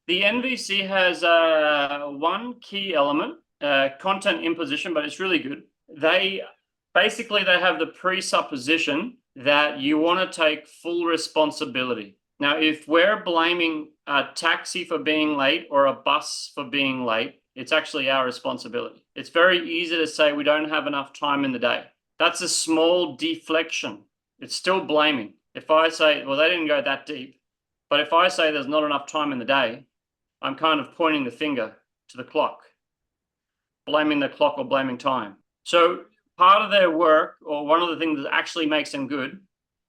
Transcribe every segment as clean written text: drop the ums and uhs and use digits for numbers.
The NVC has one key element, content imposition, but it's really good. They have the presupposition that you want to take full responsibility. Now, if we're blaming a taxi for being late or a bus for being late, it's actually our responsibility. It's very easy to say we don't have enough time in the day. That's a small deflection. It's still blaming. If I say, well, they didn't go that deep, but if I say there's not enough time in the day, I'm kind of pointing the finger to the clock, blaming the clock or blaming time. So part of their work, or one of the things that actually makes them good,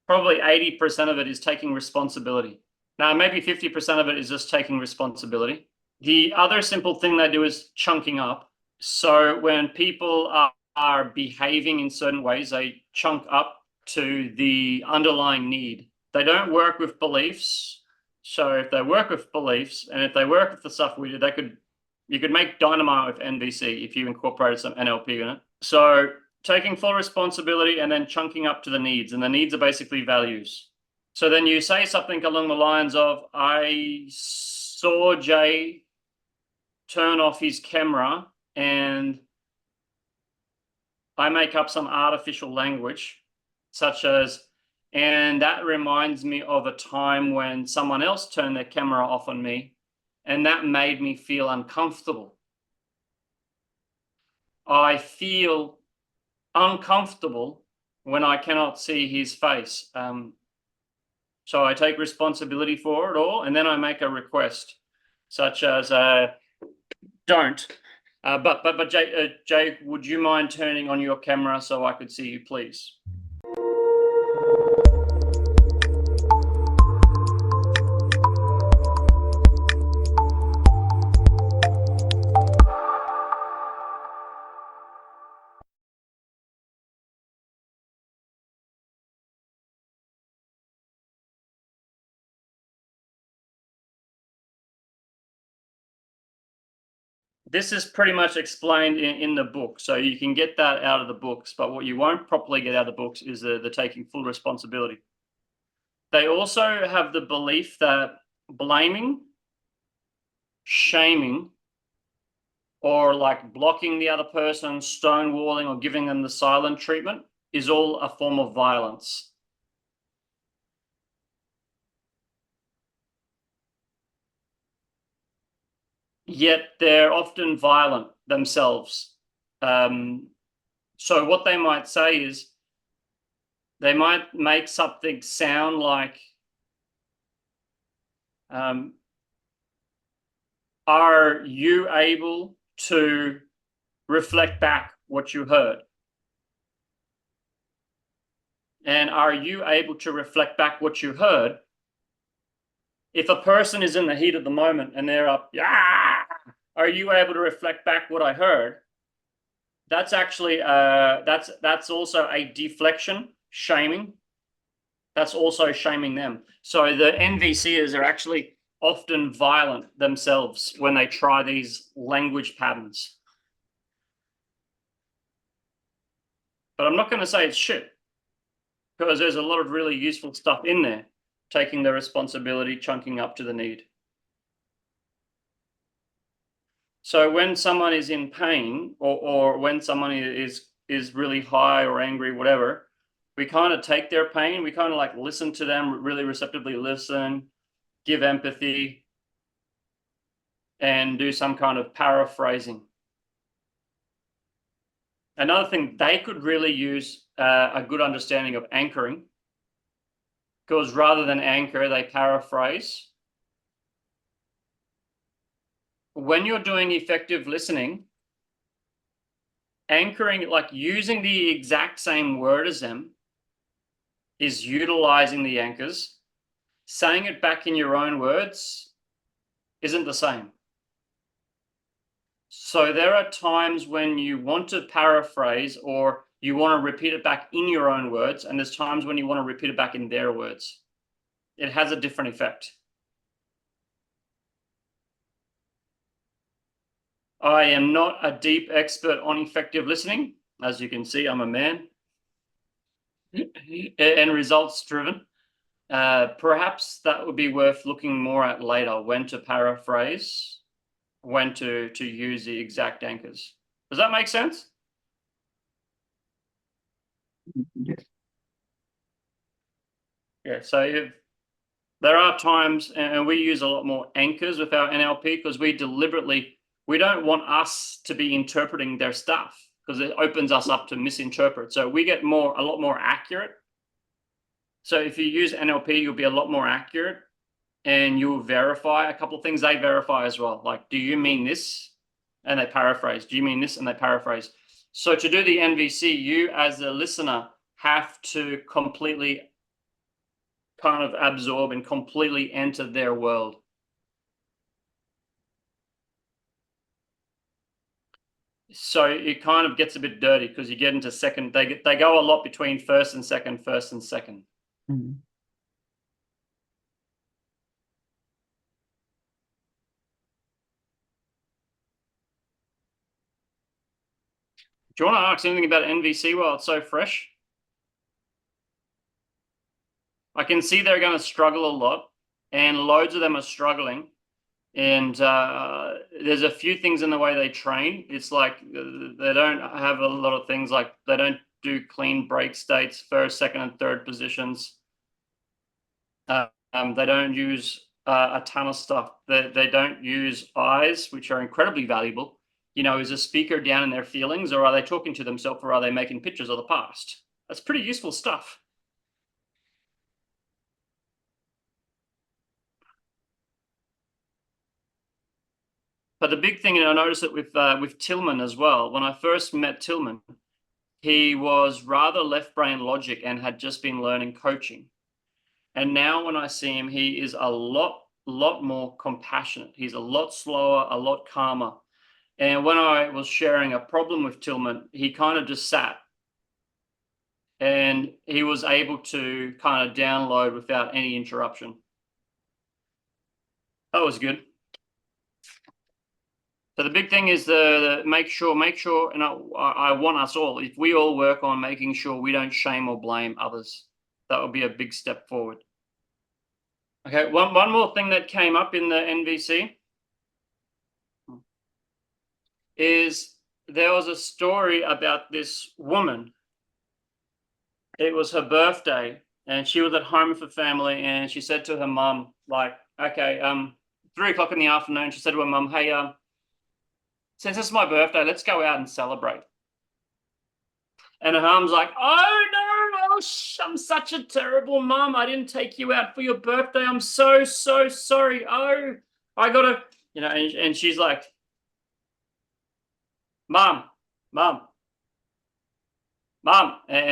probably 80% of it is taking responsibility. Now, maybe 50% of it is just taking responsibility. The other simple thing they do is chunking up. So when people are behaving in certain ways, they chunk up to the underlying need. They don't work with beliefs. So if they work with beliefs and if they work with the stuff we do, you could make dynamite with NVC if you incorporated some NLP in it. So taking full responsibility and then chunking up to the needs, and the needs are basically values. So then you say something along the lines of, I saw Jay turn off his camera, and I make up some artificial language such as, and that reminds me of a time when someone else turned their camera off on me, and that made me feel uncomfortable. I feel uncomfortable when I cannot see his face. So I take responsibility for it all, and then I make a request, such as, don't. But Jay, would you mind turning on your camera so I could see you, please? This is pretty much explained in the book, so you can get that out of the books, but what you won't properly get out of the books is the taking full responsibility. They also have the belief that blaming, shaming, or like blocking the other person, stonewalling, or giving them the silent treatment is all a form of violence. Yet they're often violent themselves. So what they might say is, they might make something sound like, are you able to reflect back what you heard? And are you able to reflect back what you heard? If a person is in the heat of the moment and they're up, yeah, are you able to reflect back what I heard? That's actually, that's also a deflection, shaming. That's also shaming them. So the NVCers are actually often violent themselves when they try these language patterns. But I'm not going to say it's shit, because there's a lot of really useful stuff in there, taking the responsibility, chunking up to the need. So when someone is in pain, or when someone is really high or angry, whatever, we kind of take their pain, we kind of like listen to them, really receptively listen, give empathy, and do some kind of paraphrasing. Another thing, they could really use a good understanding of anchoring, because rather than anchor, they paraphrase. When you're doing effective listening, anchoring, like using the exact same word as them, is utilizing the anchors. Saying it back in your own words isn't the same. So there are times when you want to paraphrase or you want to repeat it back in your own words, and there's times when you want to repeat it back in their words. It has a different effect. I am not a deep expert on effective listening. As you can see, I'm a man and results driven. Perhaps that would be worth looking more at later, when to paraphrase, when to use the exact anchors. Does that make sense? Yes. Yeah, so if there are times, and we use a lot more anchors with our NLP because we don't want us to be interpreting their stuff because it opens us up to misinterpret. So we get a lot more accurate. So if you use NLP, you'll be a lot more accurate, and you'll verify a couple of things. They verify as well. Like, do you mean this? And they paraphrase. Do you mean this? And they paraphrase. So to do the NVC, you as a listener have to completely kind of absorb and completely enter their world. So it kind of gets a bit dirty because you get into second. They go a lot between first and second, first and second. Mm-hmm. Do you want to ask anything about NVC while it's so fresh? I can see they're going to struggle a lot, and loads of them are struggling. And there's a few things in the way they train. It's like they don't have a lot of things, like they don't do clean break states, first, second, and third positions. They don't use a ton of stuff. They don't use eyes, which are incredibly valuable. You know, is a speaker down in their feelings, or are they talking to themselves, or are they making pictures of the past? That's pretty useful stuff. But the big thing, and I noticed it with Tillman as well. When I first met Tillman, he was rather left brain logic and had just been learning coaching. And now when I see him, he is a lot more compassionate. He's a lot slower, a lot calmer. And when I was sharing a problem with Tillman, he kind of just sat, and he was able to kind of download without any interruption. That was good. So the big thing is the make sure, and I want us all, if we all work on making sure we don't shame or blame others, that would be a big step forward. Okay, one more thing that came up in the NVC is there was a story about this woman. It was her birthday, and she was at home with her family, and she said to her mum, like, okay, 3 o'clock in the afternoon, she said to her mum, hey, since it's my birthday, let's go out and celebrate. And her mum's like, oh, no, I'm such a terrible mum. I didn't take you out for your birthday. I'm so sorry. Oh, I got to, and she's like, mum. And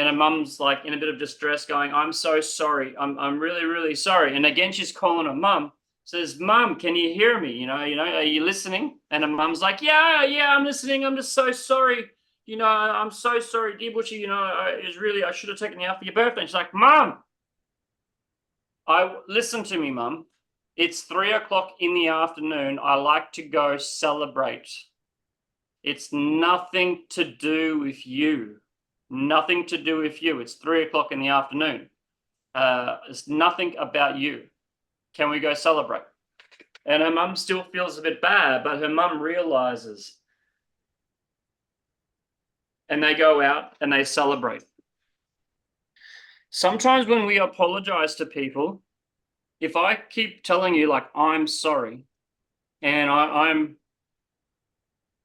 her mum's like in a bit of distress going, I'm so sorry. I'm really sorry. And again, she's calling her mum, says, mum, can you hear me? Are you listening? And her mum's like, yeah, I'm listening. I'm just so sorry. I'm so sorry, dear Butchie. I should have taken you out for your birthday. And she's like, mum, listen to me, mum. It's 3 o'clock in the afternoon. I like to go celebrate. It's nothing to do with you. Nothing to do with you. It's 3 o'clock in the afternoon. It's nothing about you. Can we go celebrate? And her mum still feels a bit bad, but her mum realizes. And they go out and they celebrate. Sometimes when we apologize to people, if I keep telling you, like, I'm sorry, and I'm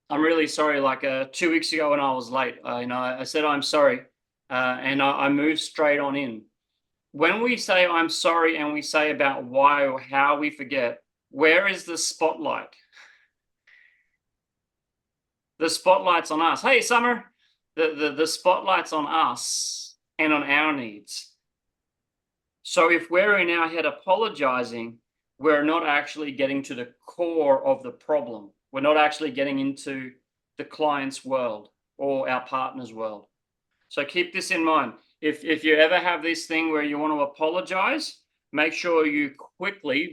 really sorry, like 2 weeks ago when I was late, I said I'm sorry, and I moved straight on in. When we say I'm sorry and we say about why or how we forget, where is the spotlight? The spotlight's on us. Hey, Summer, the spotlight's on us and on our needs. So if we're in our head apologizing, we're not actually getting to the core of the problem. We're not actually getting into the client's world or our partner's world. So keep this in mind. If you ever have this thing where you want to apologize, make sure you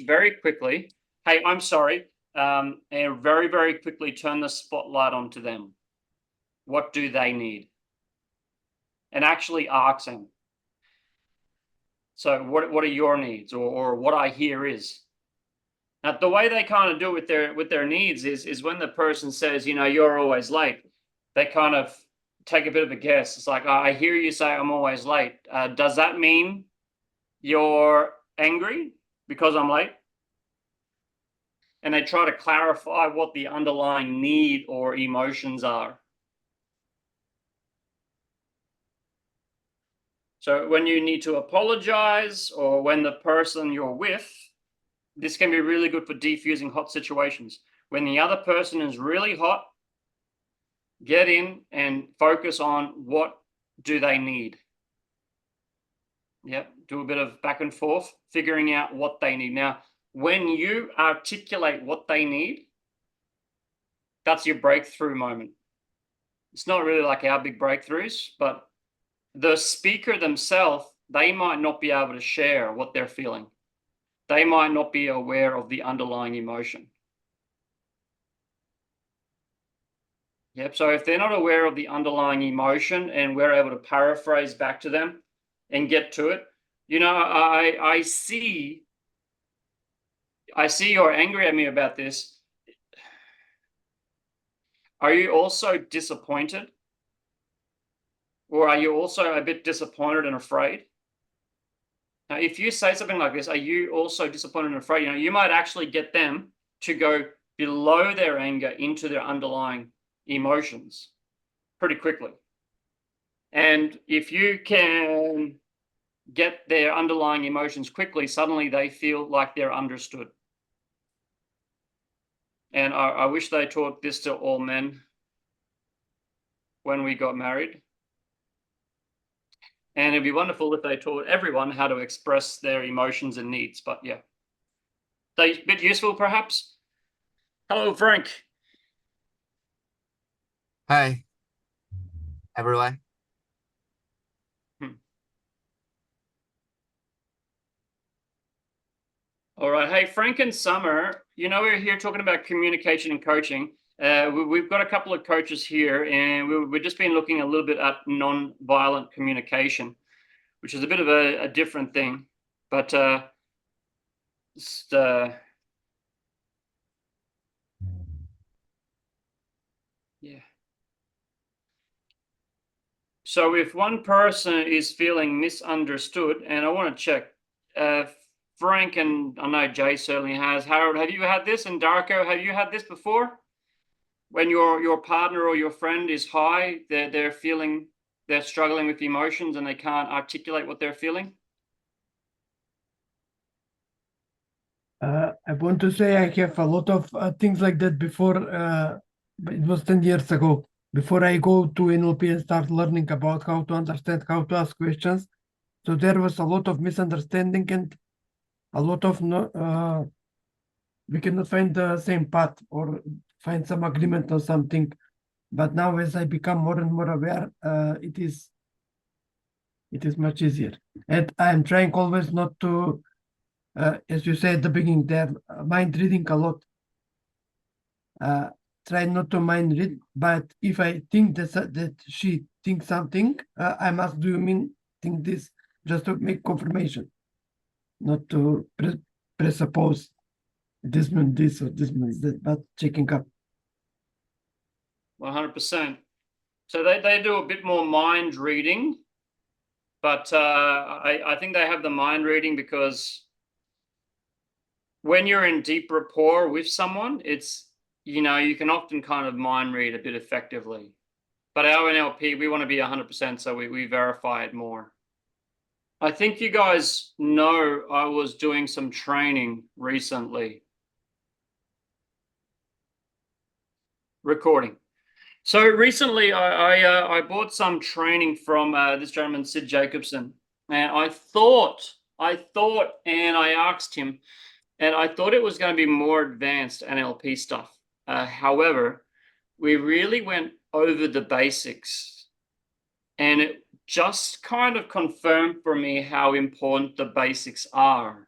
very quickly, hey, I'm sorry, and very quickly turn the spotlight onto them. What do they need? And actually ask them. So what are your needs, or what I hear is. Now, the way they kind of do it with their needs is when the person says, you're always late, they kind of take a bit of a guess. It's like, I hear you say I'm always late. Does that mean you're angry because I'm late? And they try to clarify what the underlying need or emotions are. So when you need to apologize, or when the person you're with, this can be really good for defusing hot situations. When the other person is really hot, get in and focus on what do they need. Yep, do a bit of back and forth, figuring out what they need. Now, when you articulate what they need, that's your breakthrough moment. It's not really like our big breakthroughs, but the speaker themselves, they might not be able to share what they're feeling. They might not be aware of the underlying emotion. Yep, so if they're not aware of the underlying emotion and we're able to paraphrase back to them and get to it, I see you're angry at me about this. Are you also disappointed? Or are you also a bit disappointed and afraid? Now, if you say something like this, are you also disappointed and afraid? You might actually get them to go below their anger into their underlying emotions pretty quickly. And if you can get their underlying emotions quickly, suddenly they feel like they're understood. And I wish they taught this to all men when we got married. And it'd be wonderful if they taught everyone how to express their emotions and needs. But yeah, they a bit useful perhaps. Hello, Frank. Hi, everyone. All right. Hey, Frank and Summer, we're here talking about communication and coaching. We've got a couple of coaches here, and we've just been looking a little bit at non-violent communication, which is a bit of a different thing. But just, yeah. So if one person is feeling misunderstood, and I want to check, Frank, and I know Jay certainly has. Harold, have you had this? And Darko, have you had this before? When your partner or your friend is high, they're struggling with emotions and they can't articulate what they're feeling? I want to say I have a lot of things like that before, but it was 10 years ago. Before I go to NLP and start learning about how to understand, how to ask questions. So there was a lot of misunderstanding and a lot of we cannot find the same path or find some agreement on something. But now as I become more and more aware, it is much easier. And I'm trying always not to, as you said at the beginning, there mind reading a lot. Try not to mind read, but if I think that she thinks something, I must do you mean think this, just to make confirmation, not to presuppose this means this or this means that, but checking up. 100%. So they do a bit more mind reading, but I think they have the mind reading because when you're in deep rapport with someone, it's, you can often kind of mind read a bit effectively. But our NLP, we want to be 100%, so we verify it more. I think you guys know I was doing some training recently. Recording. So recently I bought some training from this gentleman, Sid Jacobson. And I thought, and I asked him, and I thought it was going to be more advanced NLP stuff. However, we really went over the basics, and it just kind of confirmed for me how important the basics are.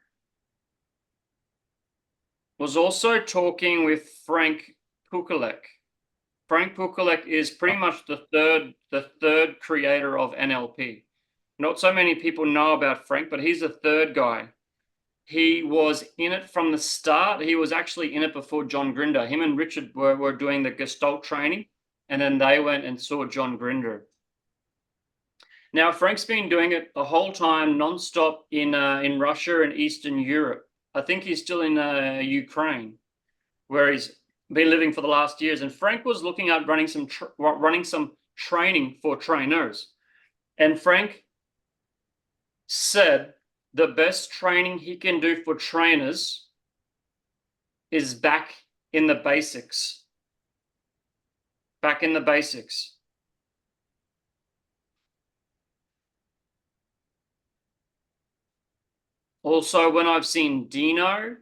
Was also talking with Frank Pukalek. Frank Pukalek is pretty much the third creator of NLP. Not so many people know about Frank, but he's the third guy. He was in it from the start. He was actually in it before John Grinder. Him and Richard were doing the Gestalt training, and then they went and saw John Grinder. Now, Frank's been doing it the whole time, nonstop in Russia and Eastern Europe. I think he's still in Ukraine, where he's been living for the last years. And Frank was looking at running some training for trainers. And Frank said the best training he can do for trainers is back in the basics. Back in the basics. Also, when I've seen Dino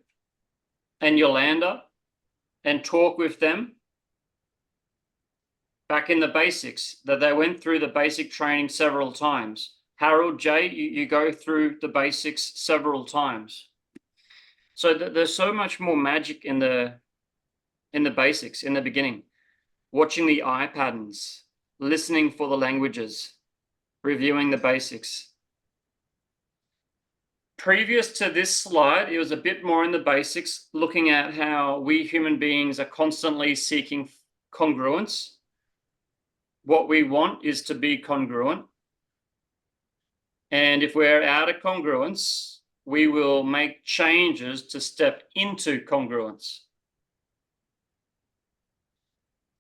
and Yolanda and talk with them, back in the basics, that they went through the basic training several times. Harold J, you go through the basics several times. So there's so much more magic in the basics, in the beginning. Watching the eye patterns, listening for the languages, reviewing the basics. Previous to this slide, it was a bit more in the basics, looking at how we human beings are constantly seeking congruence. What we want is to be congruent. And if we're out of congruence, we will make changes to step into congruence.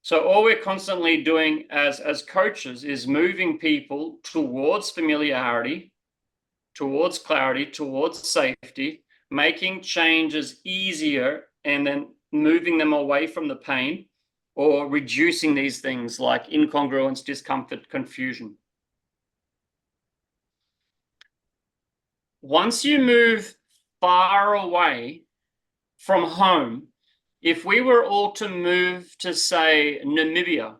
So all we're constantly doing as coaches is moving people towards familiarity, towards clarity, towards safety, making changes easier, and then moving them away from the pain, or reducing these things like incongruence, discomfort, confusion. Once you move far away from home, if we were all to move to, say, Namibia,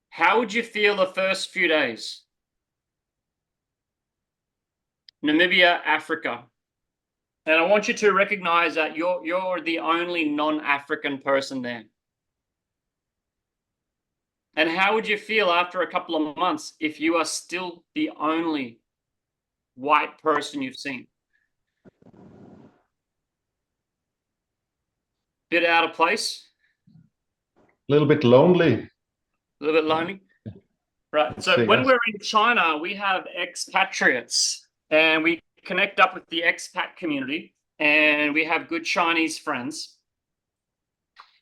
how would you feel the first few days? Namibia, Africa. And I want you to recognize that you're the only non-African person there. And how would you feel after a couple of months if you are still the only white person you've seen? Bit out of place? A little bit lonely. A little bit lonely? Right. So when we're in China, we have expatriates, and we connect up with the expat community, and we have good Chinese friends.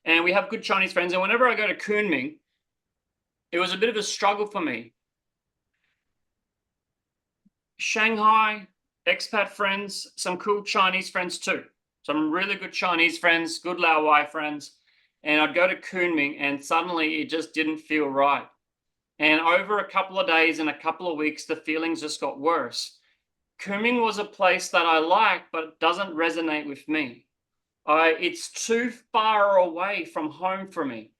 And whenever I go to Kunming, it was a bit of a struggle for me. Shanghai, expat friends, some cool Chinese friends too. Some really good Chinese friends, good Laowai friends. And I'd go to Kunming, and suddenly it just didn't feel right. And over a couple of days and a couple of weeks, the feelings just got worse. Kunming was a place that I like, but it doesn't resonate with me. It's too far away from home for me.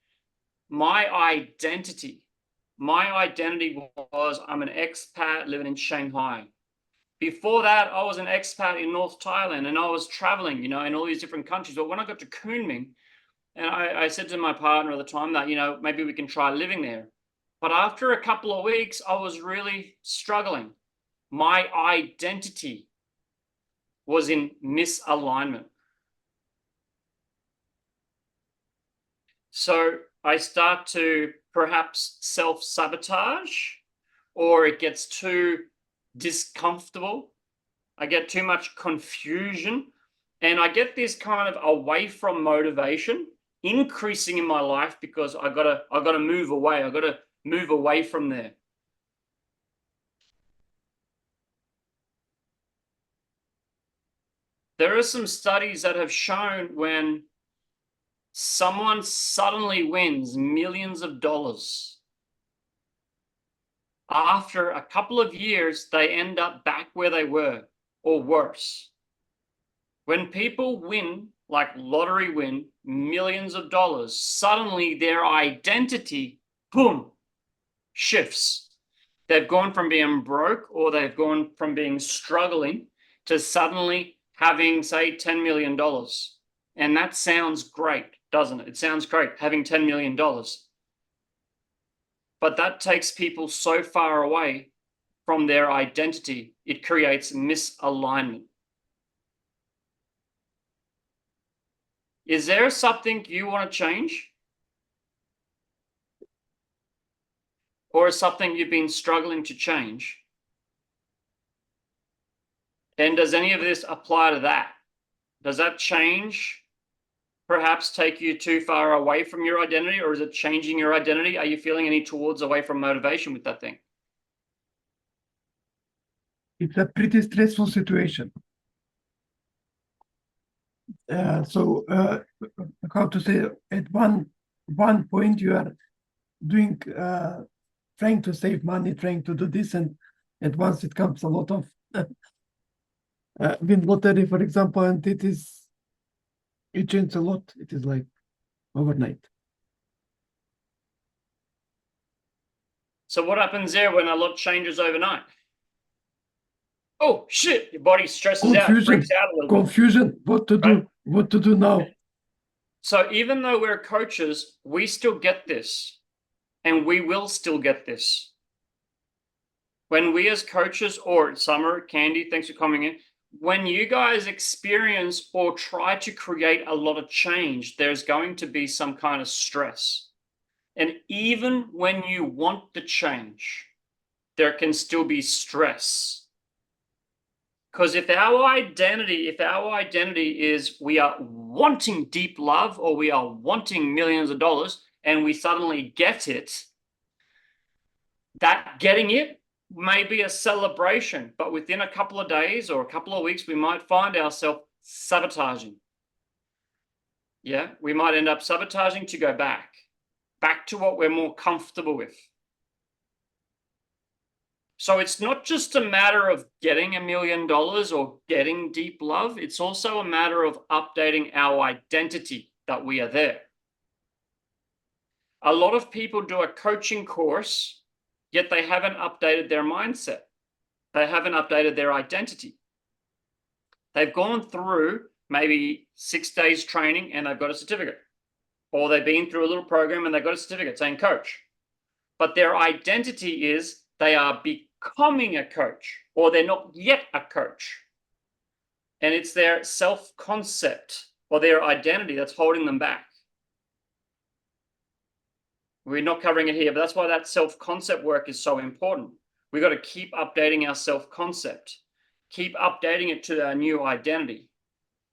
My identity was I'm an expat living in Shanghai. Before that, I was an expat in North Thailand, and I was traveling, in all these different countries. But when I got to Kunming, and I said to my partner at the time that, maybe we can try living there. But after a couple of weeks, I was really struggling. My identity was in misalignment. So I start to perhaps self-sabotage, or it gets too discomfortable. I get too much confusion, and I get this kind of away from motivation increasing in my life because I gotta move away. I gotta move away from there. There are some studies that have shown when someone suddenly wins millions of dollars, after a couple of years, they end up back where they were or worse. When people win, like lottery win, millions of dollars, suddenly their identity, boom, shifts. They've gone from being broke, or they've gone from being struggling, to suddenly having, say, $10 million. And that sounds great, doesn't it? It sounds great, having $10 million. But that takes people so far away from their identity, it creates misalignment. Is there something you want to change? Or is something you've been struggling to change? And does any of this apply to that? Does that change perhaps take you too far away from your identity, or is it changing your identity? Are you feeling any towards away from motivation with that thing? It's a pretty stressful situation. So how to say, at one point you are doing trying to save money, trying to do this, and at once it comes a lot of win lottery, for example, and it changes a lot. It is like overnight. So what happens there when a lot changes overnight? Oh shit, your body stresses out, freaks out a little bit. Confusion, what to do, Right? what to do now. So even though we're coaches, we still get this, and we will still get this. When we as coaches, or Summer, Candy, thanks for coming in, when you guys experience or try to create a lot of change, there's going to be some kind of stress. And even when you want to change, there can still be stress. Because if our identity is we are wanting deep love, or we are wanting millions of dollars, and we suddenly get it, that getting it may be a celebration, but within a couple of days or a couple of weeks, we might find ourselves sabotaging. Yeah, we might end up sabotaging to go back to what we're more comfortable with. So it's not just a matter of getting $1 million or getting deep love. It's also a matter of updating our identity that we are there. A lot of people do a coaching course, yet they haven't updated their mindset. They haven't updated their identity. They've gone through maybe 6 days training and they've got a certificate. Or they've been through a little program and they've got a certificate saying coach. But their identity is they are becoming a coach, or they're not yet a coach. And it's their self-concept or their identity that's holding them back. We're not covering it here, but that's why that self-concept work is so important. We've got to keep updating our self-concept, keep updating it to our new identity.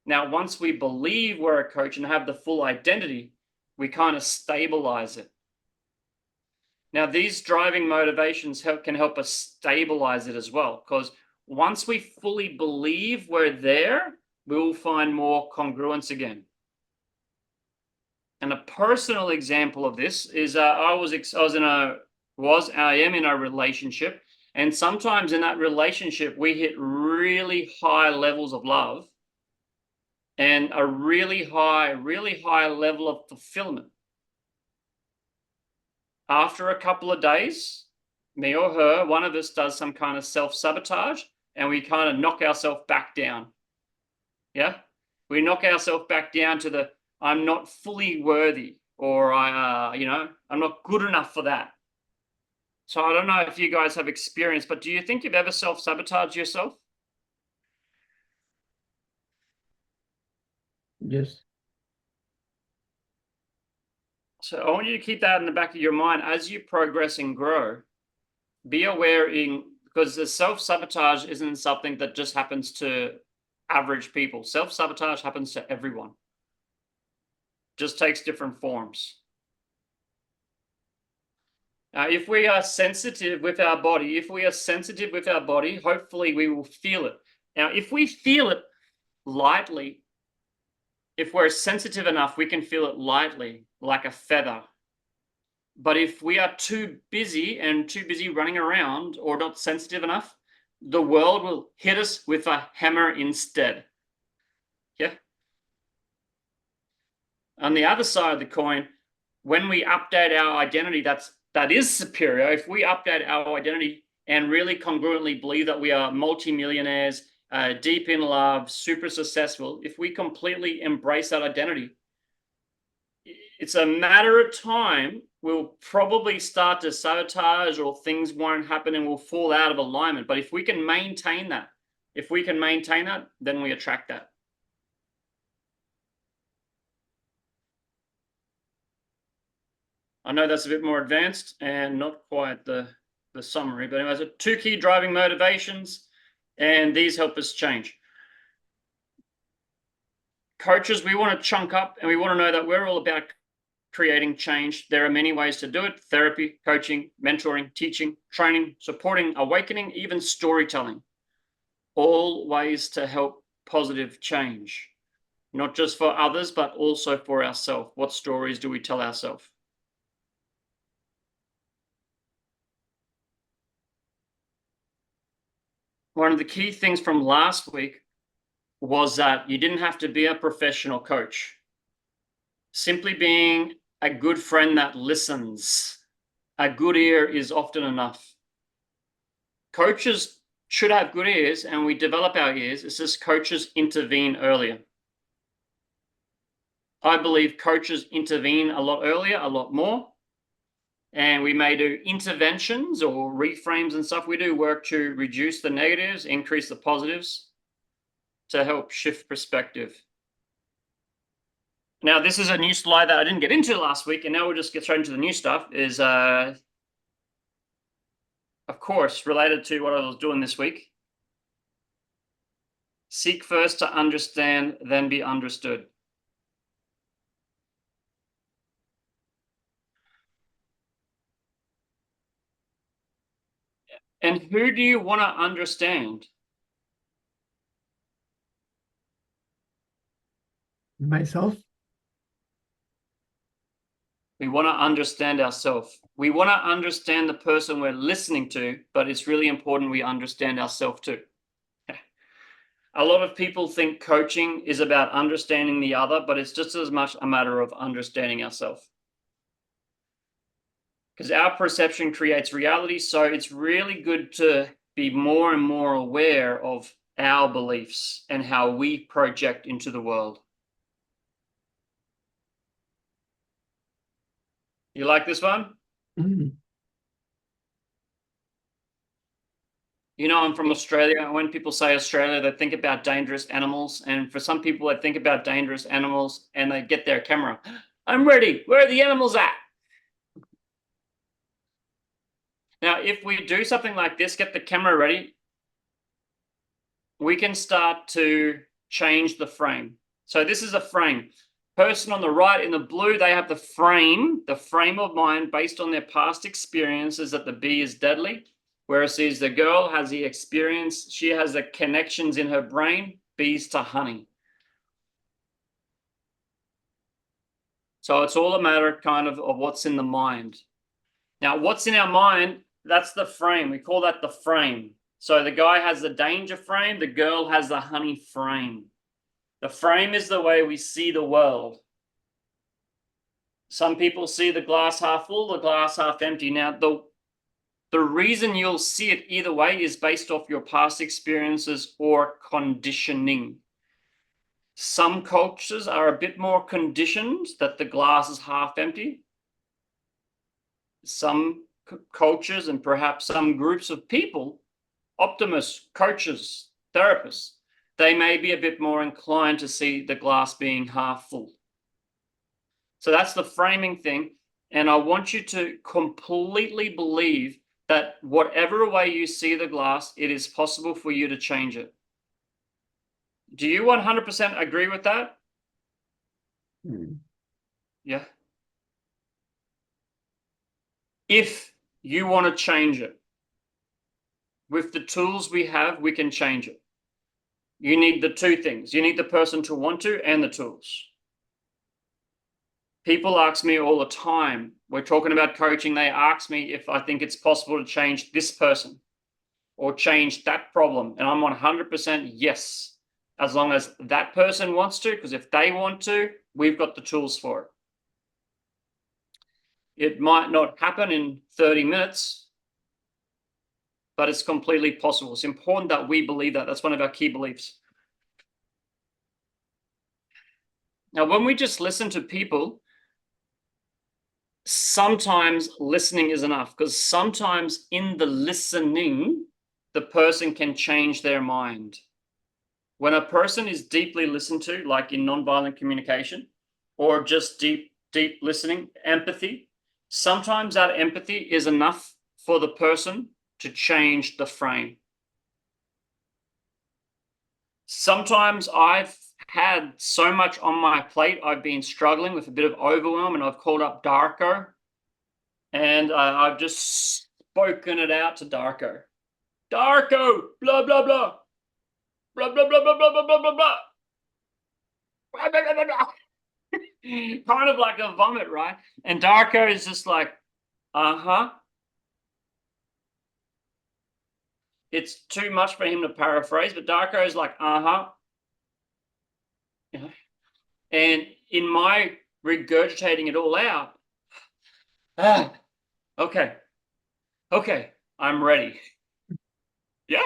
Now, once we believe we're a coach and have the full identity, we kind of stabilize it. Now, these driving motivations can help us stabilize it as well, because once we fully believe we're there, we will find more congruence again. And a personal example of this is I am in a relationship, and sometimes in that relationship we hit really high levels of love and a really high level of fulfillment. After a couple of days, me or her, one of us does some kind of self-sabotage, and we kind of knock ourselves back down. Yeah, we knock ourselves back down to the I'm not fully worthy, or I'm not good enough for that. So I don't know if you guys have experience, but do you think you've ever self-sabotaged yourself? Yes. So I want you to keep that in the back of your mind as you progress and grow. Be aware because the self-sabotage isn't something that just happens to average people. Self-sabotage happens to everyone. Just takes different forms. If we are sensitive with our body, hopefully we will feel it. Now, if we feel it lightly, if we're sensitive enough, we can feel it lightly, like a feather. But if we are too busy running around, or not sensitive enough, the world will hit us with a hammer instead. Yeah. On the other side of the coin, when we update our identity, that is superior. If we update our identity and really congruently believe that we are multimillionaires, deep in love, super successful, if we completely embrace that identity, it's a matter of time we'll probably start to sabotage, or things won't happen and we'll fall out of alignment. But if we can maintain that, then we attract that. I know that's a bit more advanced and not quite the summary, but anyways, 2 key driving motivations, and these help us change. Coaches, we want to chunk up, and we want to know that we're all about creating change. There are many ways to do it: therapy, coaching, mentoring, teaching, training, supporting, awakening, even storytelling. All ways to help positive change, not just for others, but also for ourselves. What stories do we tell ourselves? One of the key things from last week was that you didn't have to be a professional coach. Simply being a good friend that listens, a good ear is often enough. Coaches should have good ears, and we develop our ears. It's just coaches intervene earlier. I believe coaches intervene a lot earlier, a lot more. And we may do interventions or reframes and stuff. We do work to reduce the negatives, increase the positives, to help shift perspective. Now, this is a new slide that I didn't get into last week, and now we'll just get straight into the new stuff. Is of course, related to what I was doing this week. Seek first to understand, then be understood. And who do you want to understand? Myself. We want to understand ourselves. We want to understand the person we're listening to, but it's really important we understand ourselves too. A lot of people think coaching is about understanding the other, but it's just as much a matter of understanding ourselves. Because our perception creates reality, so it's really good to be more and more aware of our beliefs and how we project into the world. You like this one? Mm. You know, I'm from Australia. When people say Australia, they think about dangerous animals. And for some people, they think about dangerous animals and they get their camera. I'm ready. Where are the animals at? Now, if we do something like this, get the camera ready, we can start to change the frame. So this is a frame. Person on the right in the blue, they have the frame of mind based on their past experiences that the bee is deadly. Whereas the girl has the experience, she has the connections in her brain, bees to honey. So it's all a matter kind of what's in the mind. Now, what's in our mind, that's the frame. We call that the frame. So the guy has the danger frame, the girl has the honey frame. The frame is the way we see the world. Some people see the glass half full, the glass half empty. Now, the reason you'll see it either way is based off your past experiences or conditioning. Some cultures are a bit more conditioned that the glass is half empty. Some cultures and perhaps some groups of people, optimists, coaches, therapists, they may be a bit more inclined to see the glass being half full. So that's the framing thing. And I want you to completely believe that whatever way you see the glass, it is possible for you to change it. Do you 100% agree with that? Yeah. If you want to change it, with the tools we have, we can change it. You need the two things. You need the person to want to and the tools. People ask me all the time, we're talking about coaching, they ask me if I think it's possible to change this person or change that problem. And I'm 100% yes, as long as that person wants to, because if they want to, we've got the tools for it. It might not happen in 30 minutes, but it's completely possible. It's important that we believe that. That's one of our key beliefs. Now, when we just listen to people, sometimes listening is enough, because sometimes in the listening, the person can change their mind. When a person is deeply listened to, like in nonviolent communication, or just deep listening, empathy, sometimes that empathy is enough for the person to change the frame. Sometimes I've had so much on my plate, I've been struggling with a bit of overwhelm, and I've called up Darko, and I've just spoken it out to Darko. Darko, blah, blah, blah. Blah, blah, blah, blah, blah, blah, blah, blah, blah. Blah, blah, blah, blah, blah. Kind of like a vomit, right? And Darko is just like, uh-huh. It's too much for him to paraphrase, but Darko is like, uh-huh. And in my regurgitating it all out, okay, I'm ready. Yeah.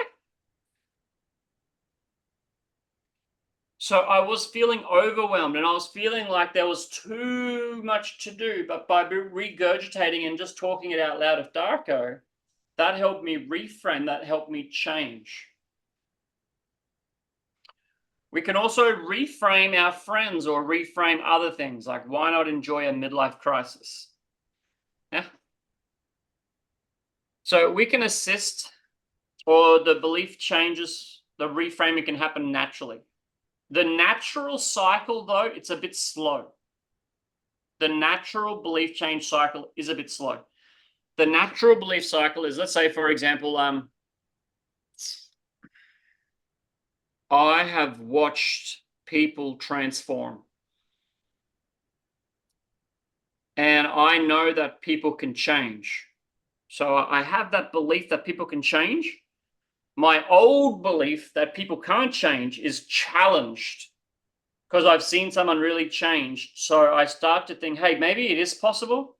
So I was feeling overwhelmed, and I was feeling like there was too much to do, but by regurgitating and just talking it out loud of Darko, that helped me reframe, that helped me change. We can also reframe our friends or reframe other things, like why not enjoy a midlife crisis? Yeah. So we can assist, or the belief changes, the reframing can happen naturally. The natural cycle, though, it's a bit slow. The natural belief change cycle is a bit slow. The natural belief cycle is, let's say, for example, I have watched people transform. And I know that people can change. So I have that belief that people can change. My old belief that people can't change is challenged because I've seen someone really change. So I start to think, hey, maybe it is possible.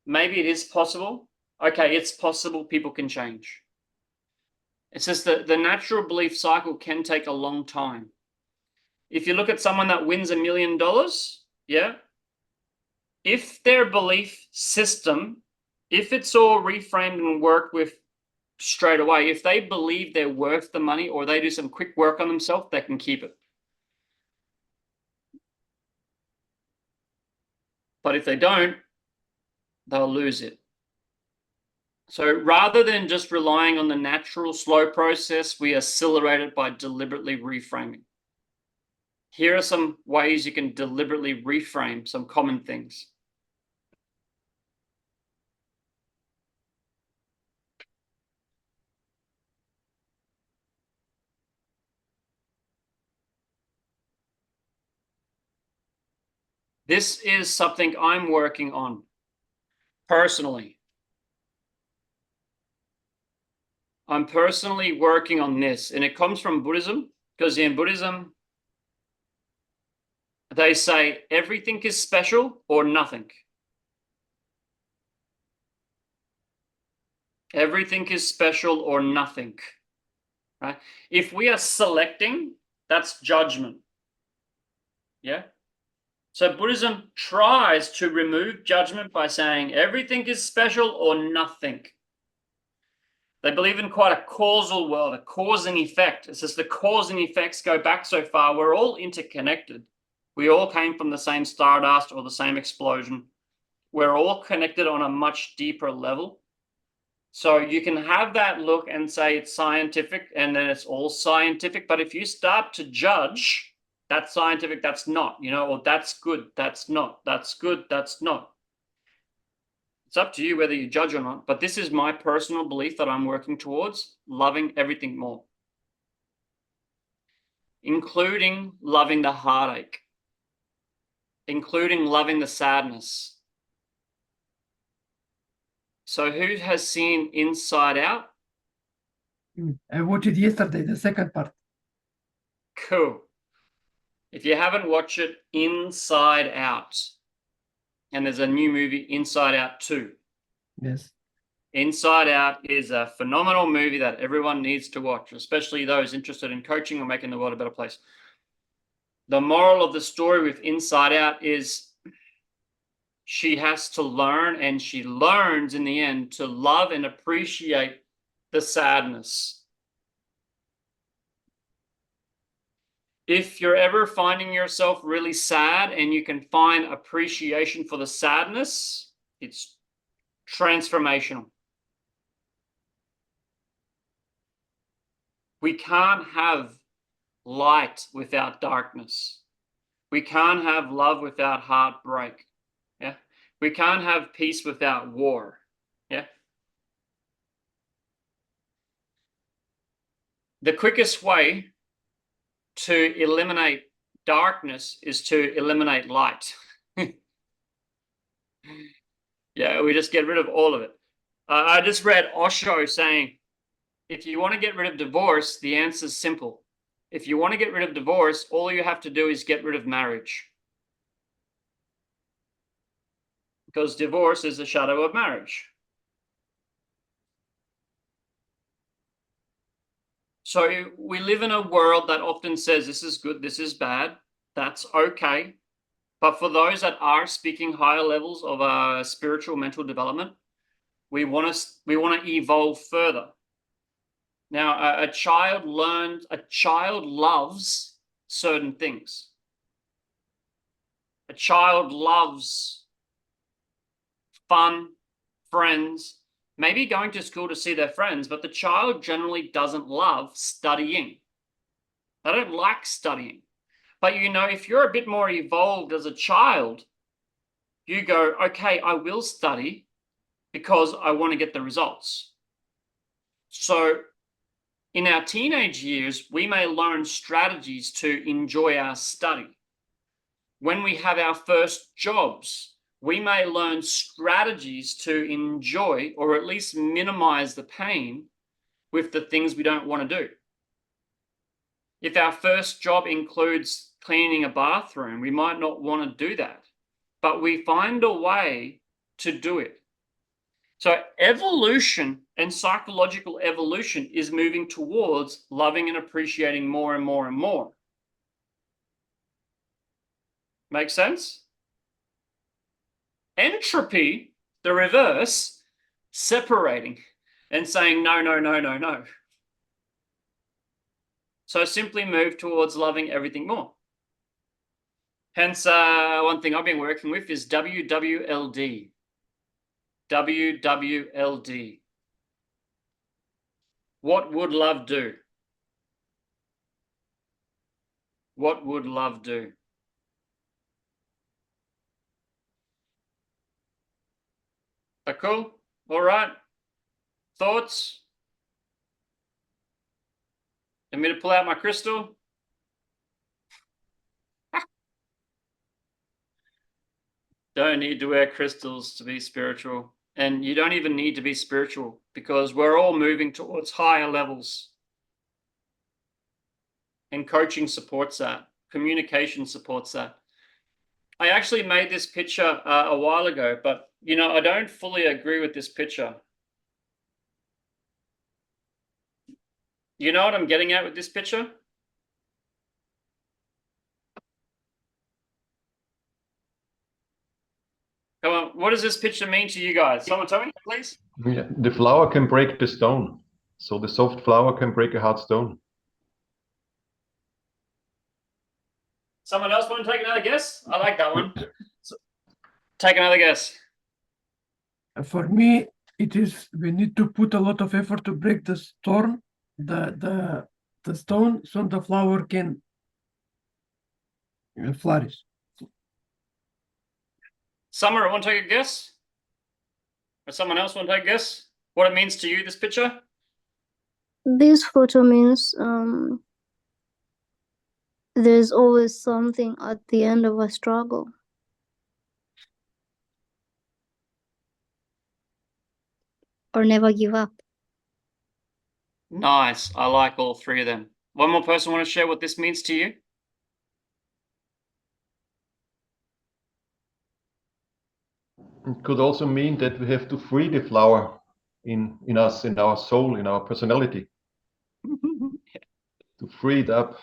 Maybe it is possible. Okay, it's possible people can change. It's just that the natural belief cycle can take a long time. If you look at someone that wins $1 million, yeah, if their belief system, if it's all reframed and worked with straight away, if they believe they're worth the money or they do some quick work on themselves, they can keep it. But if they don't, they'll lose it. So rather than just relying on the natural slow process, we accelerate it by deliberately reframing. Here are some ways you can deliberately reframe some common things. This is something I'm working on personally. I'm personally working on this, and it comes from Buddhism, because in Buddhism, they say everything is special or nothing. Everything is special or nothing, right? If we are selecting, that's judgment. Yeah. So Buddhism tries to remove judgment by saying everything is special or nothing. They believe in quite a causal world, a cause and effect. It's just the cause and effects go back so far. We're all interconnected. We all came from the same stardust or the same explosion. We're all connected on a much deeper level. So you can have that look and say it's scientific and then it's all scientific. But if you start to judge, that's scientific, that's not, or that's good, that's not, that's good, that's not. It's up to you whether you judge or not. But this is my personal belief that I'm working towards, loving everything more, including loving the heartache, including loving the sadness. So who has seen Inside Out? I watched it yesterday, the second part. Cool. If you haven't watched it, Inside Out. And there's a new movie, Inside Out 2. Yes. Inside Out is a phenomenal movie that everyone needs to watch, especially those interested in coaching or making the world a better place. The moral of the story with Inside Out is she has to learn, and she learns in the end to love and appreciate the sadness. If you're ever finding yourself really sad and you can find appreciation for the sadness, it's transformational. We can't have light without darkness. We can't have love without heartbreak. Yeah. We can't have peace without war. Yeah. The quickest way to eliminate darkness is to eliminate light. Yeah, we just get rid of all of it. I just read Osho saying, if you want to get rid of divorce, the answer is simple. If you want to get rid of divorce, all you have to do is get rid of marriage. Because divorce is a shadow of marriage. So we live in a world that often says this is good, this is bad. That's okay. But for those that are speaking higher levels of spiritual mental development, we want to evolve further. Now, a child loves certain things. A child loves fun, friends, maybe going to school to see their friends, but the child generally doesn't love studying. They don't like studying. But if you're a bit more evolved as a child, you go, okay, I will study because I want to get the results. So in our teenage years, we may learn strategies to enjoy our study. When we have our first jobs, we may learn strategies to enjoy or at least minimize the pain with the things we don't want to do. If our first job includes cleaning a bathroom, we might not want to do that, but we find a way to do it. So evolution and psychological evolution is moving towards loving and appreciating more and more and more. Make sense? Entropy, the reverse, separating and saying no, no, no, no, no. So simply move towards loving everything more. Hence, one thing I've been working with is WWLD. WWLD. What would love do? What would love do? Cool? All right. Thoughts? Want me to pull out my crystal? Don't need to wear crystals to be spiritual. And you don't even need to be spiritual because we're all moving towards higher levels. And coaching supports that. Communication supports that. I actually made this picture a while ago, but I don't fully agree with this picture. You know what I'm getting at with this picture? Come on, what does this picture mean to you guys? Someone tell me, please. Yeah, the flower can break the stone, so the soft flower can break a hard stone. Someone else want to take another guess? I like that one. So, take another guess. For me, it is we need to put a lot of effort to break the stone, the stone, so the flower can flourish. Summer, want to take a guess? Or someone else want to take a guess? What it means to you, this picture? This photo means there's always something at the end of a struggle. Or never give up. Nice. I like all three of them. One more person want to share what this means to you? It could also mean that we have to free the flower in us, in our soul, in our personality. To free it up.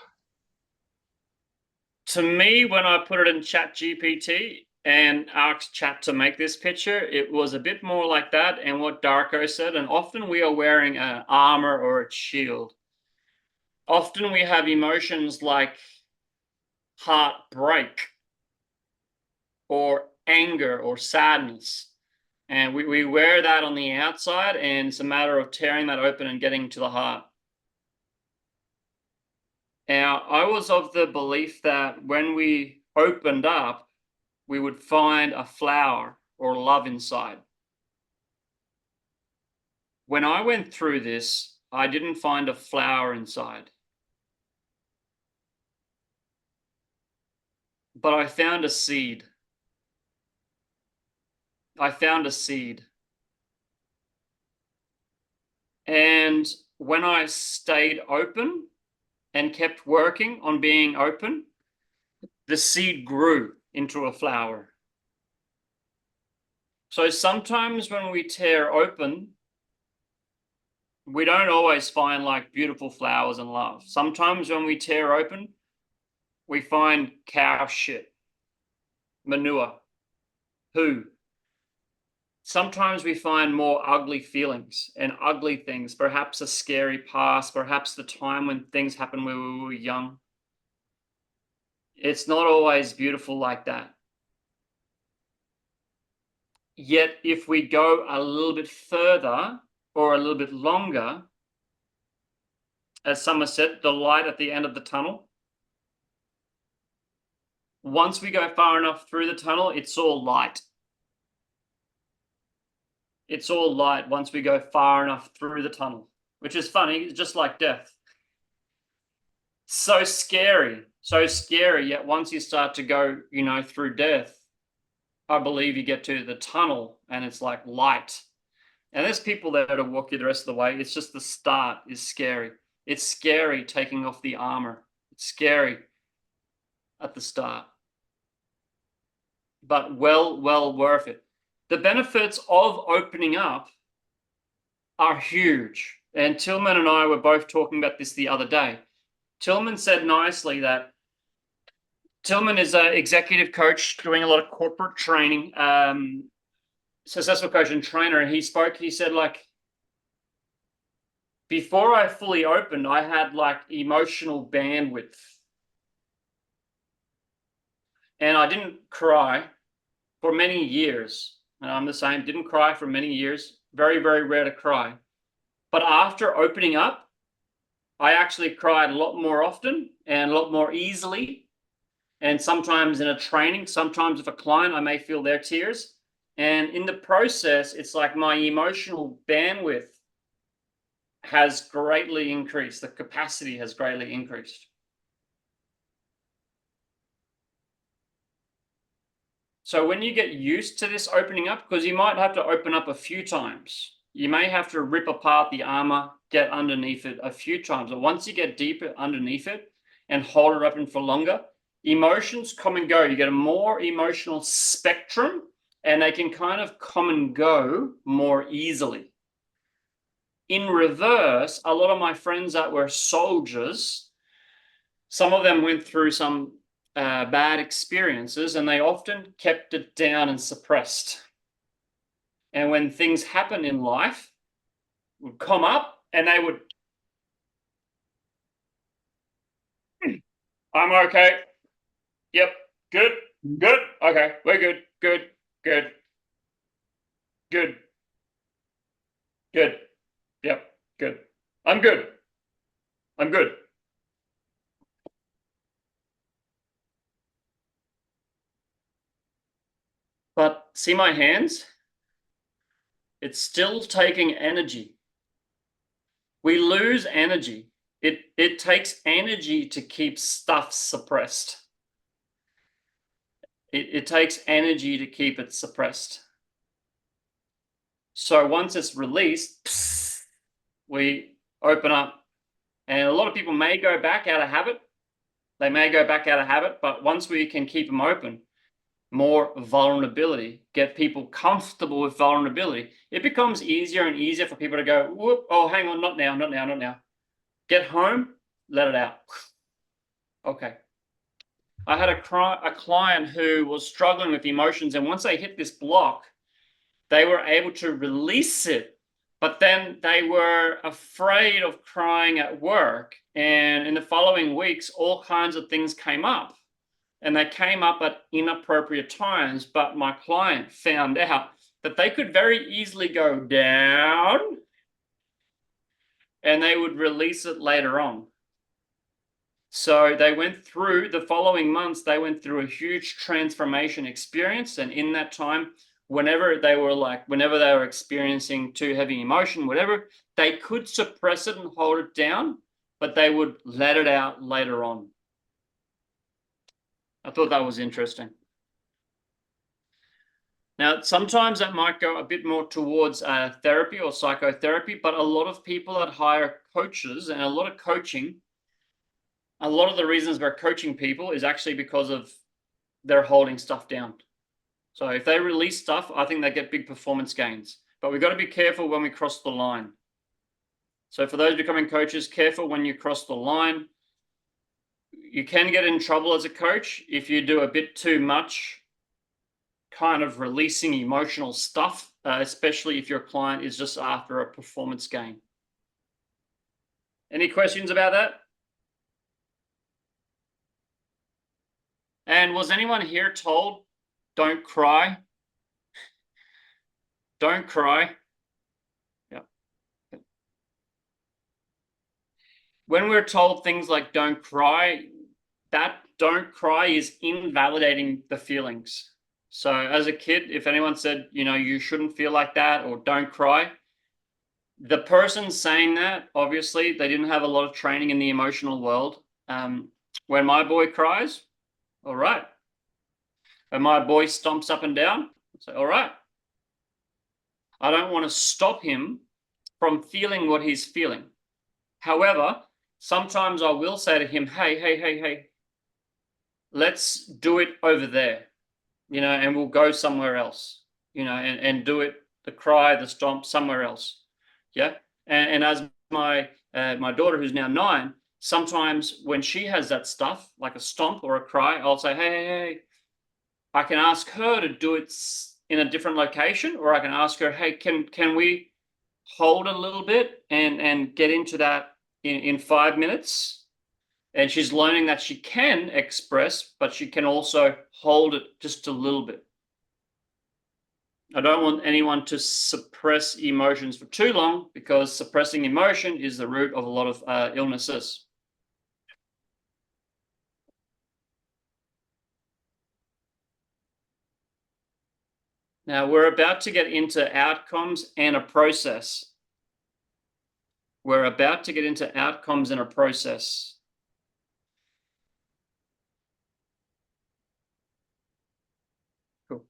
To me, when I put it in ChatGPT, and asked chat to make this picture, it was a bit more like that. And what Darko said, and often we are wearing an armor or a shield. Often we have emotions like heartbreak or anger or sadness. And we wear that on the outside, and it's a matter of tearing that open and getting to the heart. Now, I was of the belief that when we opened up, we would find a flower or love inside. When I went through this, I didn't find a flower inside. But I found a seed. I found a seed. And when I stayed open and kept working on being open, the seed grew into a flower. So sometimes when we tear open, we don't always find like beautiful flowers and love. Sometimes when we tear open, we find cow shit, manure, poo. Sometimes we find more ugly feelings and ugly things, perhaps a scary past, perhaps the time when things happened when we were young. It's not always beautiful like that. Yet if we go a little bit further or a little bit longer, as Summer said, the light at the end of the tunnel, once we go far enough through the tunnel, it's all light. It's all light once we go far enough through the tunnel, which is funny, it's just like death. So scary, yet once you start to go, through death, I believe you get to the tunnel and it's like light. And there's people there to walk you the rest of the way. It's just the start is scary. It's scary taking off the armor. It's scary at the start. But well worth it. The benefits of opening up are huge. And Tillman and I were both talking about this the other day. Tillman said nicely that Tillman is an executive coach doing a lot of corporate training, successful coach and trainer. And he said, like, before I fully opened, I had like emotional bandwidth. And I didn't cry for many years. And I'm the same, didn't cry for many years. Very, very rare to cry. But after opening up, I actually cried a lot more often and a lot more easily. And sometimes in a training, sometimes with a client, I may feel their tears. And in the process, it's like my emotional bandwidth has greatly increased. The capacity has greatly increased. So when you get used to this opening up, because you might have to open up a few times, you may have to rip apart the armor, get underneath it a few times. But once you get deeper underneath it and hold it open for longer, emotions come and go. You get a more emotional spectrum and they can kind of come and go more easily. In reverse, a lot of my friends that were soldiers, some of them went through some bad experiences and they often kept it down and suppressed. And when things happen in life, would come up and they would, I'm okay. Yep, good, okay, we're good, good. Yep, good. I'm good. But see my hands? It's still taking energy. We lose energy. It takes energy to keep stuff suppressed. It takes energy to keep it suppressed. So once it's released, we open up. And a lot of people may go back out of habit. They may go back out of habit, but once we can keep them open, more vulnerability, get people comfortable with vulnerability, it becomes easier and easier for people to go, whoop, oh, hang on, not now. Get home, let it out. Okay. I had a client who was struggling with emotions, and once they hit this block, they were able to release it, but then they were afraid of crying at work. And in the following weeks, all kinds of things came up, and they came up at inappropriate times. But my client found out that they could very easily go down and they would release it later on. So they went through the following months, they went through a huge transformation experience. And in that time, whenever they were experiencing too heavy emotion, whatever, they could suppress it and hold it down, but they would let it out later on. I thought that was interesting. Now, sometimes that might go a bit more towards therapy or psychotherapy, but a lot of people that hire coaches and a lot of coaching, a lot of the reasons we're coaching people is actually because of they're holding stuff down. So if they release stuff, I think they get big performance gains. But we've got to be careful when we cross the line. So for those becoming coaches, careful when you cross the line. You can get in trouble as a coach if you do a bit too much kind of releasing emotional stuff, especially if your client is just after a performance gain. Any questions about that? And was anyone here told, don't cry? Don't cry. Yeah. When we're told things like don't cry, that don't cry is invalidating the feelings. So as a kid, if anyone said, you know, you shouldn't feel like that or don't cry, the person saying that, obviously, they didn't have a lot of training in the emotional world. When my boy cries, all right. When my boy stomps up and down, I say, all right. I don't want to stop him from feeling what he's feeling. However, sometimes I will say to him, hey, let's do it over there, you know, and we'll go somewhere else, you know, and do it, the cry, the stomp somewhere else. Yeah. And as my daughter, who's now 9, sometimes when she has that stuff, like a stomp or a cry, I'll say, hey, I can ask her to do it in a different location, or I can ask her, hey, can we hold a little bit and get into that in 5 minutes? And she's learning that she can express, but she can also hold it just a little bit. I don't want anyone to suppress emotions for too long, because suppressing emotion is the root of a lot of illnesses. Now, we're about to get into outcomes and a process. We're about to get into outcomes and a process. Cool.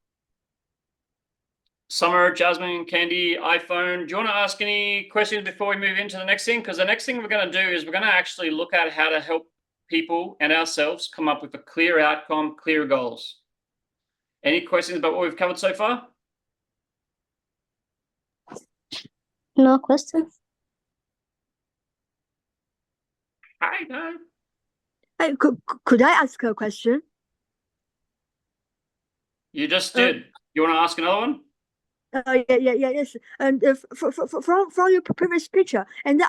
Summer, Jasmine, Candy, iPhone, do you want to ask any questions before we move into the next thing? Because the next thing we're going to do is we're going to actually look at how to help people and ourselves come up with a clear outcome, clear goals. Any questions about what we've covered so far? No questions. I know. Could I ask a question? You just did. You want to ask another one? Yes. And from your previous picture, and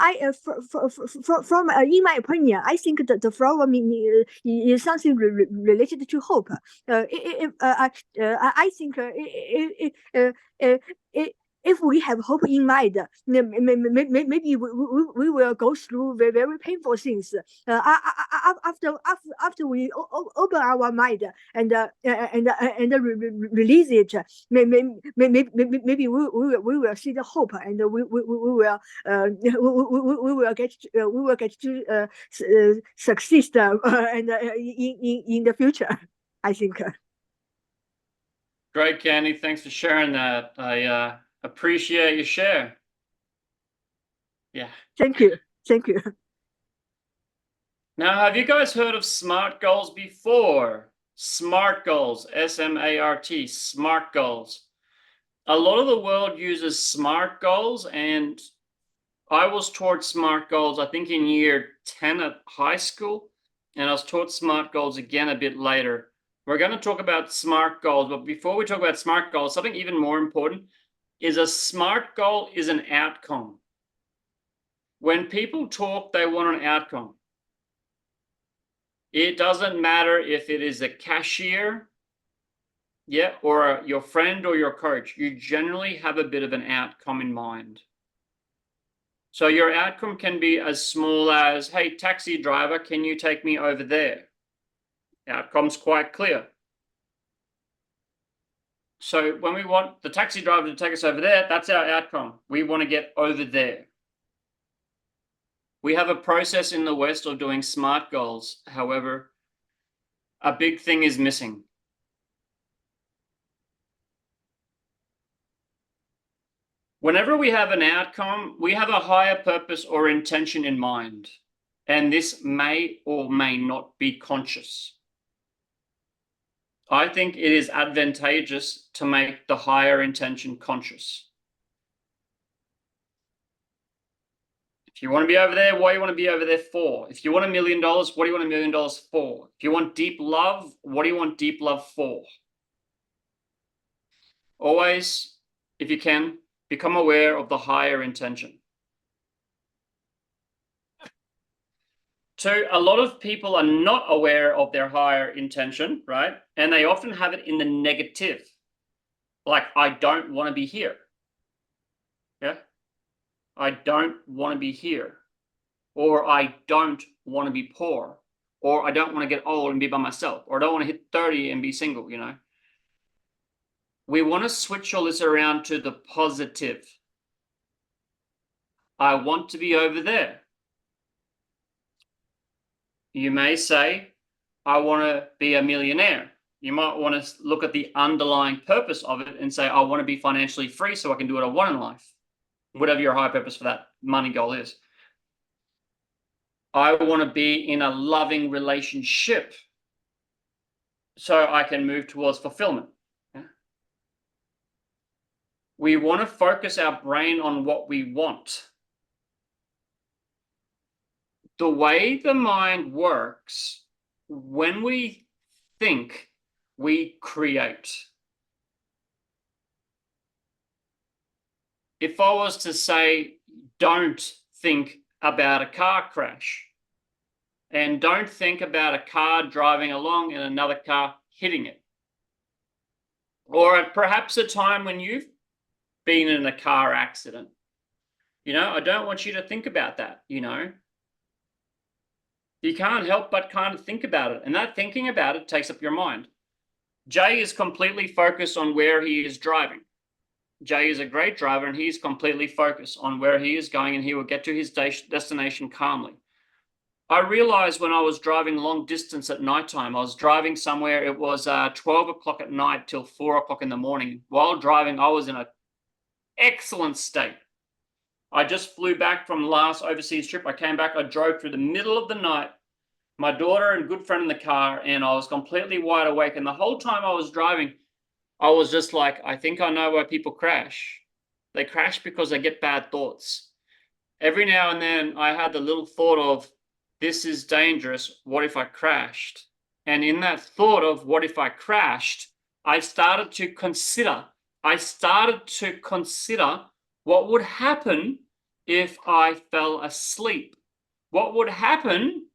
from in my opinion, I think that the flower is something related to hope. I think if we have hope in mind, maybe we will go through very painful things. After we open our mind and release it, maybe we will see the hope, and we will get to succeed and in the future, I think. Great, Candy. Thanks for sharing that. I appreciate your share. Yeah. Thank you. Now, have you guys heard of SMART goals before? SMART goals, S-M-A-R-T, SMART goals. A lot of the world uses SMART goals, and I was taught SMART goals, I think, in year 10 at high school. and I was taught SMART goals again a bit later. We're going to talk about SMART goals, but before we talk about SMART goals, something even more important is a SMART goal is an outcome. When people talk, they want an outcome. It doesn't matter if it is a cashier, yeah, or your friend or your coach. You generally have a bit of an outcome in mind. So your outcome can be as small as, hey, taxi driver, can you take me over there? Outcome's quite clear. So when we want the taxi driver to take us over there, that's our outcome. We want to get over there. We have a process in the West of doing SMART goals. However, a big thing is missing. Whenever we have an outcome, we have a higher purpose or intention in mind, and this may or may not be conscious. I think it is advantageous to make the higher intention conscious. If you want to be over there, what do you want to be over there for? If you want $1 million, what do you want $1 million for? If you want deep love, what do you want deep love for? Always, if you can, become aware of the higher intention. 2, a lot of people are not aware of their higher intention, right? And they often have it in the negative. Like, I don't want to be here. Yeah? I don't want to be here. Or I don't want to be poor. Or I don't want to get old and be by myself. Or I don't want to hit 30 and be single, you know? We want to switch all this around to the positive. I want to be over there. You may say, I want to be a millionaire. You might want to look at the underlying purpose of it and say, I want to be financially free so I can do what I want in life. Whatever your high purpose for that money goal is. I want to be in a loving relationship so I can move towards fulfillment. Yeah? We want to focus our brain on what we want. The way the mind works, when we think, we create. If I was to say, don't think about a car crash, and don't think about a car driving along and another car hitting it, or perhaps a time when you've been in a car accident, you know, I don't want you to think about that, you know. You can't help but kind of think about it. And that thinking about it takes up your mind. Jay is completely focused on where he is driving. Jay is a great driver and he's completely focused on where he is going and he will get to his destination calmly. I realized when I was driving long distance at nighttime, I was driving somewhere, it was 12 o'clock at night till 4 o'clock in the morning. While driving, I was in an excellent state. I just flew back from the last overseas trip. I came back, I drove through the middle of the night, my daughter and good friend in the car, and I was completely wide awake. And the whole time I was driving, I was just like, I think I know why people crash. They crash because they get bad thoughts. Every now and then I had the little thought of, this is dangerous. What if I crashed? And in that thought of what if I crashed, I started to consider what would happen if I fell asleep? What would happen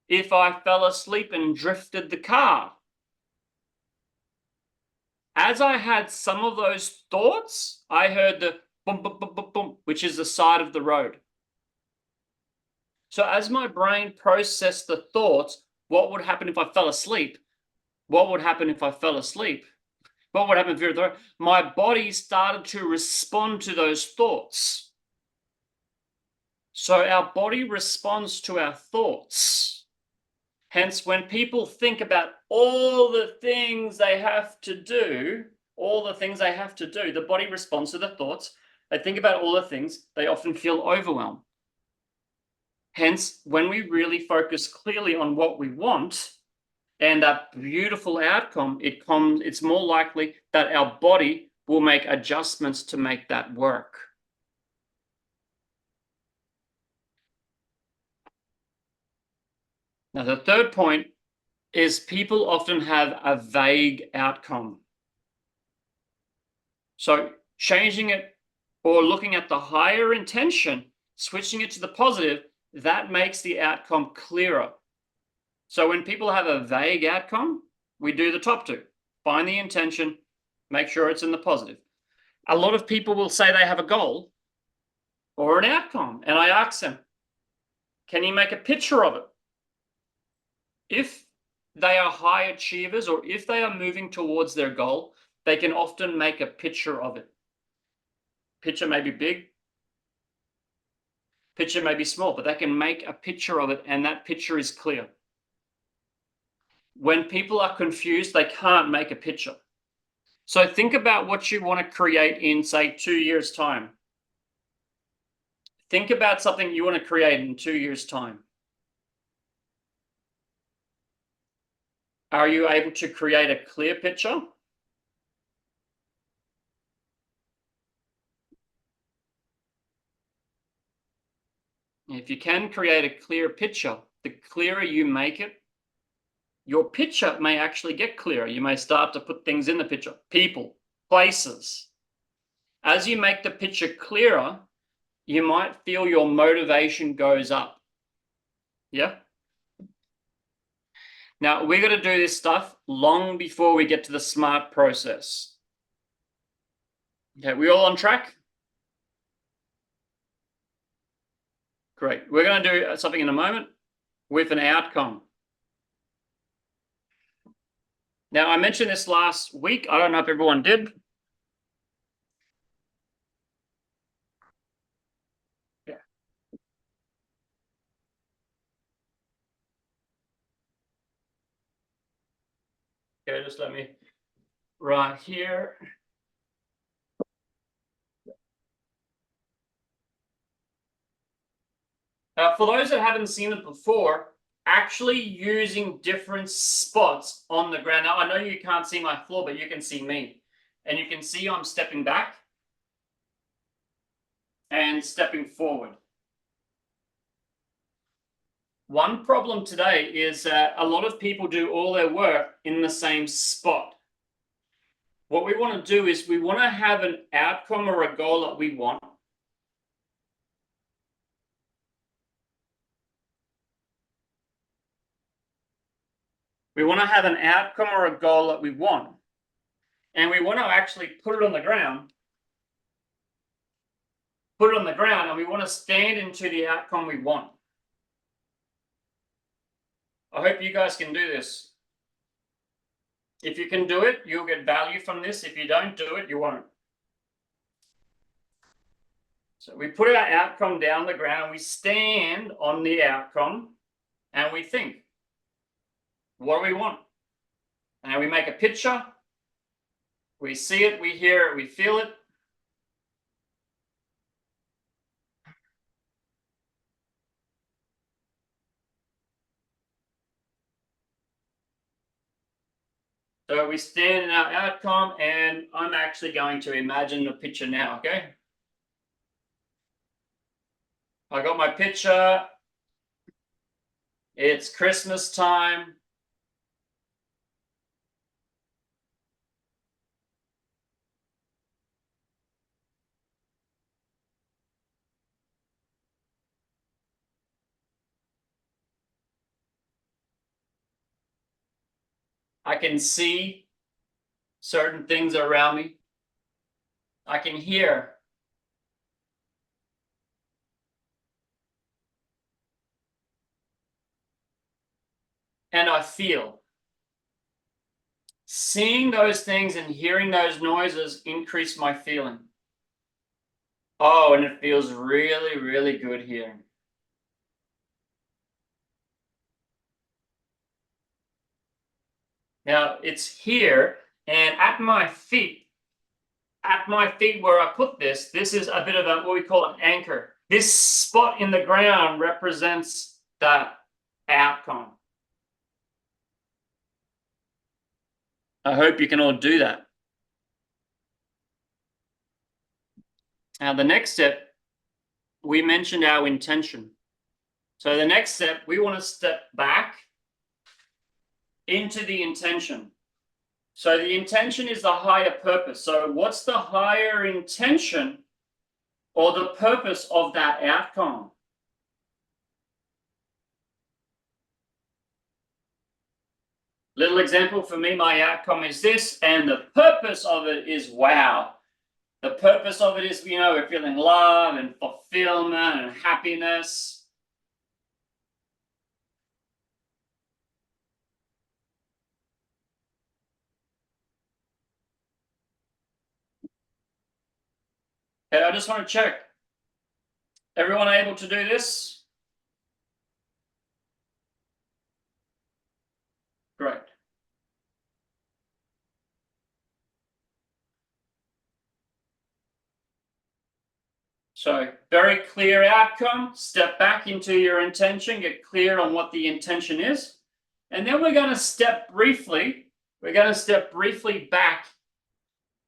if I fell asleep and drifted the car? As I had some of those thoughts, I heard the boom, boom, boom, boom, boom, which is the side of the road. So as my brain processed the thoughts, what would happen if I fell asleep? What would happen if I fell asleep? What would happen if my body started to respond to those thoughts? So our body responds to our thoughts. Hence, when people think about all the things they have to do, the body responds to the thoughts. They think about all the things, they often feel overwhelmed. Hence, when we really focus clearly on what we want, and that beautiful outcome, it's more likely that our body will make adjustments to make that work. Now, the third point is people often have a vague outcome. So changing it or looking at the higher intention, switching it to the positive, that makes the outcome clearer. So when people have a vague outcome, we do the top two. Find the intention, make sure it's in the positive. A lot of people will say they have a goal or an outcome, and I ask them, can you make a picture of it? If they are high achievers or if they are moving towards their goal, they can often make a picture of it. Picture may be big, picture may be small, but they can make a picture of it, and that picture is clear. When people are confused, they can't make a picture. So think about what you want to create in, say, 2 years' time. Think about something you want to create in 2 years' time. Are you able to create a clear picture? If you can create a clear picture, the clearer you make it, your picture may actually get clearer. You may start to put things in the picture, people, places. As you make the picture clearer, you might feel your motivation goes up. Yeah? Now, we're going to do this stuff long before we get to the SMART process. Okay, we all on track? Great. We're going to do something in a moment with an outcome. Now, I mentioned this last week. I don't know if everyone did. Yeah. Okay, just let me right here. For those that haven't seen it before, actually using different spots on the ground. Now, I know you can't see my floor, but you can see me. And you can see I'm stepping back and stepping forward. One problem today is that a lot of people do all their work in the same spot. What we want to do is we want to have an outcome or a goal that we want. We want to have an outcome or a goal that we want. And we want to actually put it on the ground. Put it on the ground, and we want to stand into the outcome we want. I hope you guys can do this. If you can do it, you'll get value from this. If you don't do it, you won't. So we put our outcome down the ground, we stand on the outcome, and we think, what do we want? And we make a picture. We see it, we hear it, we feel it. So we stand in our outcome, and I'm actually going to imagine the picture now, okay? I got my picture. It's Christmas time. I can see certain things around me. I can hear. And I feel. Seeing those things and hearing those noises increase my feeling. Oh, and it feels really, really good here. Now it's here, and at my feet where I put this is a bit of a, what we call an anchor. This spot in the ground represents that outcome. I hope you can all do that. Now, the next step, we mentioned our intention. So the next step, we want to step back into the intention. So the intention is the higher purpose. So what's the higher intention or the purpose of that outcome? Little example for me, my outcome is this, and the purpose of it is wow. The purpose of it is, we're feeling love and fulfillment and happiness. Okay, I just want to check. Everyone able to do this? Great. So very clear outcome, step back into your intention, get clear on what the intention is. And then we're going to step briefly back.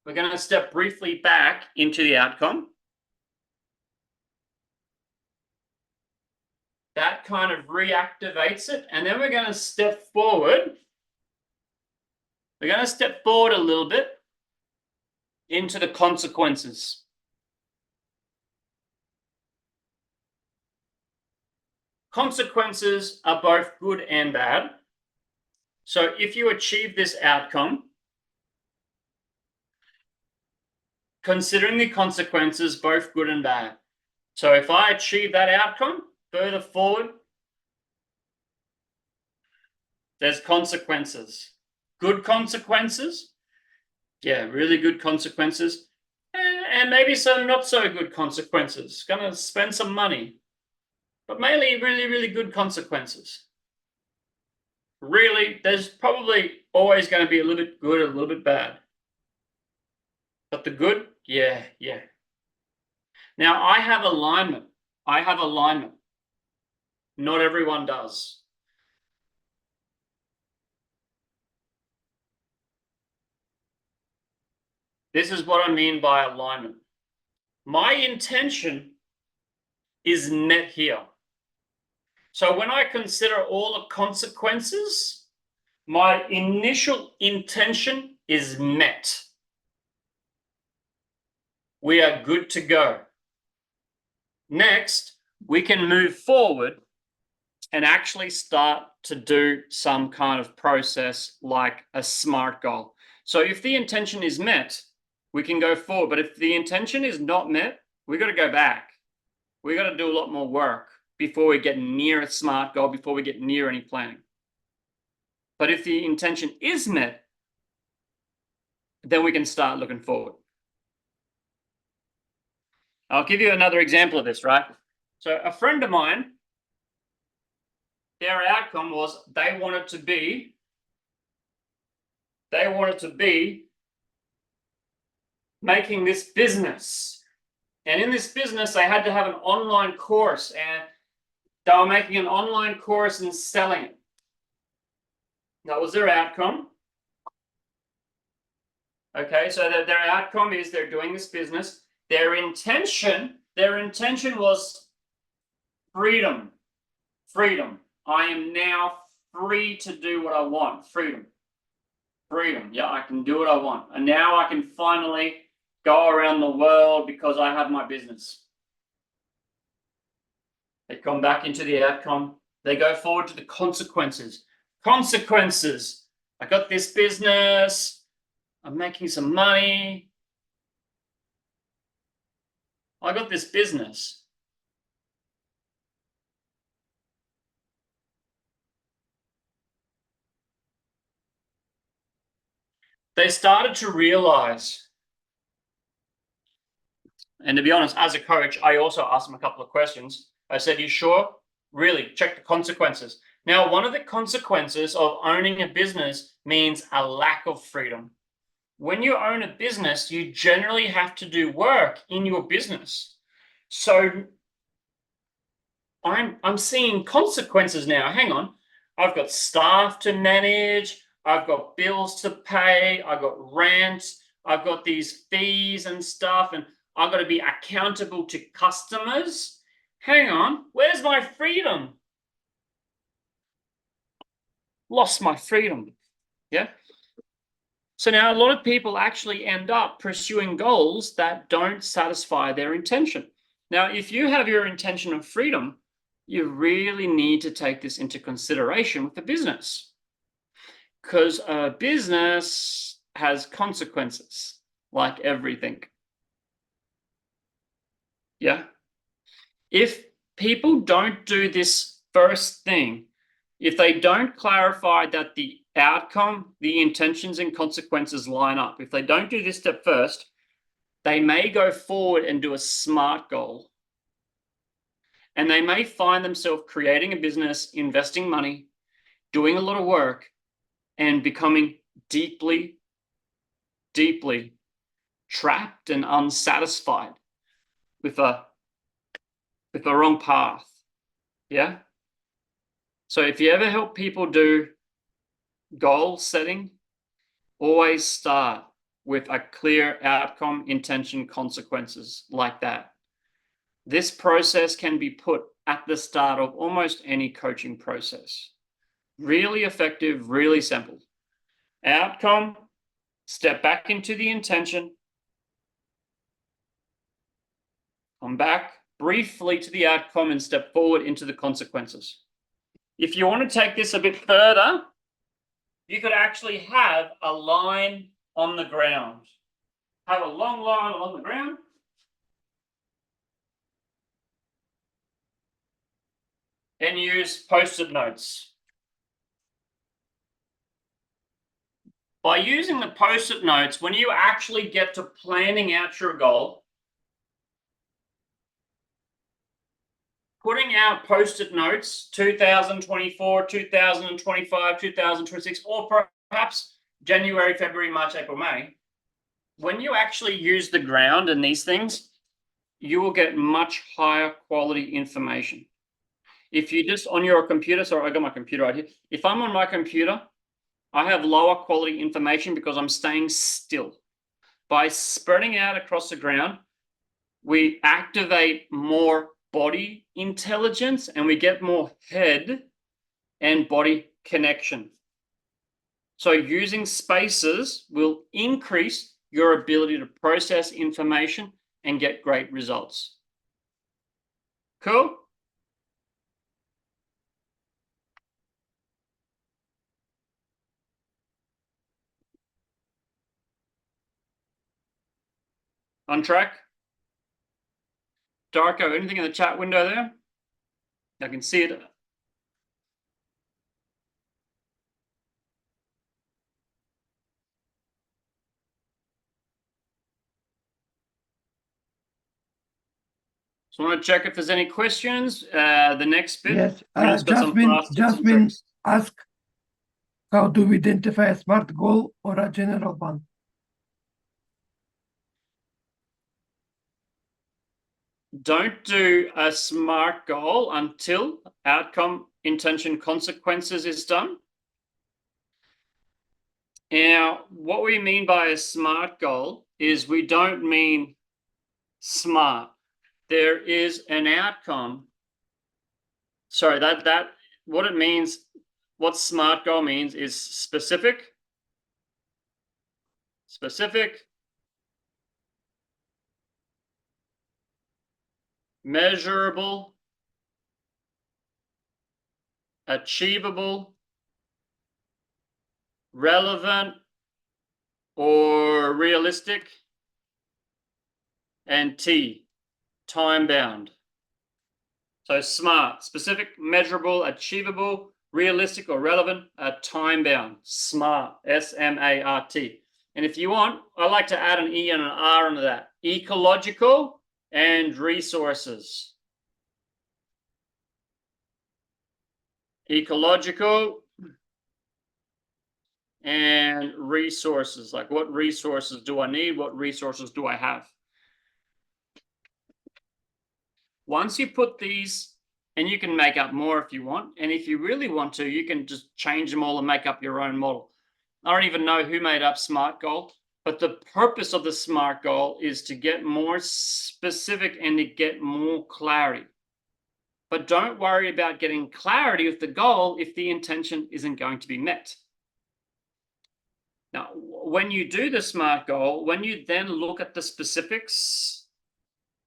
We're going to step briefly back into the outcome. That kind of reactivates it. And then we're going to step forward. We're going to step forward a little bit into the consequences. Consequences are both good and bad. So if you achieve this outcome, considering the consequences, both good and bad. So if I achieve that outcome, further forward, there's consequences. Good consequences, yeah, really good consequences, and maybe some not so good consequences. Gonna spend some money, but mainly really, really good consequences. Really, there's probably always going to be a little bit good, a little bit bad. But the good, yeah. Now, I have alignment. Not everyone does. This is what I mean by alignment. My intention is met here. So when I consider all the consequences, my initial intention is met. We are good to go. Next, we can move forward and actually start to do some kind of process like a SMART goal. So if the intention is met, we can go forward. But if the intention is not met, we got to go back. We got to do a lot more work before we get near a SMART goal, before we get near any planning. But if the intention is met, then we can start looking forward. I'll give you another example of this, right? So a friend of mine, their outcome was they wanted to be making this business. And in this business, they had to have an online course, and they were making an online course and selling it. That was their outcome. Okay, so their outcome is they're doing this business. Their intention was freedom. Freedom. I am now free to do what I want. Freedom. Yeah, I can do what I want. And now I can finally go around the world because I have my business. They come back into the outcome. They go forward to the consequences. Consequences. I got this business. I'm making some money. I got this business. They started to realize, and to be honest, as a coach, I also asked them a couple of questions. I said, you sure? Really, check the consequences. Now, one of the consequences of owning a business means a lack of freedom. When you own a business, you generally have to do work in your business. So I'm seeing consequences now. Hang on. I've got staff to manage. I've got bills to pay. I've got rent. I've got these fees and stuff. And I've got to be accountable to customers. Hang on. Where's my freedom? lost my freedom. Yeah. So now a lot of people actually end up pursuing goals that don't satisfy their intention. Now, if you have your intention of freedom, you really need to take this into consideration with the business, because a business has consequences, like everything. Yeah. If people don't do this first thing, if they don't clarify that the outcome, the intentions and consequences line up, if they don't do this step first, they may go forward and do a SMART goal. And they may find themselves creating a business, investing money, doing a lot of work, and becoming deeply, deeply trapped and unsatisfied with the wrong path. Yeah. So if you ever help people do goal setting, always start with a clear outcome, intention, consequences like that. This process can be put at the start of almost any coaching process. Really effective, really simple. Outcome, step back into the intention, come back briefly to the outcome and step forward into the consequences. If you want to take this a bit further, you could actually have a line on the ground. Have a long line on the ground. And use post-it notes. By using the post-it notes, when you actually get to planning out your goal, putting out post-it notes, 2024, 2025, 2026, or perhaps January, February, March, April, May, when you actually use the ground and these things, you will get much higher quality information. If you just on your computer, sorry, I got my computer right here. If I'm on my computer, I have lower quality information because I'm staying still. By spreading out across the ground, we activate more body intelligence and we get more head and body connection. So using spaces will increase your ability to process information and get great results. Cool? On track? Darko, anything in the chat window there? I can see it. So I want to check if there's any questions. The next bit. Yes, Just got some Jasmine, fast tips and Jasmine tricks. ask, how do we identify a SMART goal or a general one? Don't do a SMART goal until outcome, intention, consequences is done. Now, what we mean by a SMART goal is we don't mean smart. There is an outcome. Sorry, that what it means, what SMART goal means is specific, measurable, achievable, relevant, or realistic, and T, time-bound. So SMART, specific, measurable, achievable, realistic, or relevant, time-bound. SMART, S-M-A-R-T. And if you want, I like to add an E and an R onto that. Ecological and resources. Ecological and resources. Like, what resources do I need? What resources do I have? Once you put these, and you can make up more if you want, and if you really want to, you can just change them all and make up your own model. I don't even know who made up SMART goal, but the purpose of the SMART goal is to get more specific and to get more clarity. But don't worry about getting clarity with the goal if the intention isn't going to be met. Now, when you do the SMART goal, when you then look at the specifics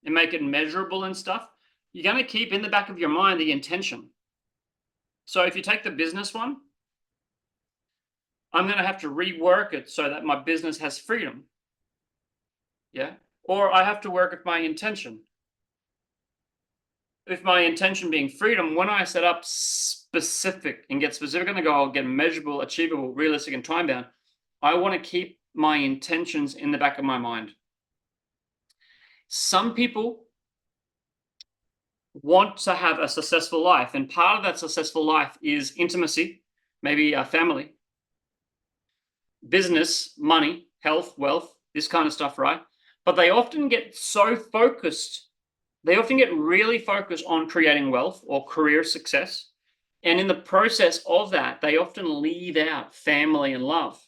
and make it measurable and stuff, you're going to keep in the back of your mind the intention. So if you take the business one, I'm going to have to rework it so that my business has freedom. Yeah. Or I have to work with my intention. With my intention being freedom, when I set up specific and get specific on the goal, get measurable, achievable, realistic, and time bound, I want to keep my intentions in the back of my mind. Some people want to have a successful life, and part of that successful life is intimacy, maybe a family, business, money, health, wealth, this kind of stuff, right? But they often get so focused, they often get really focused on creating wealth or career success. And in the process of that, they often leave out family and love.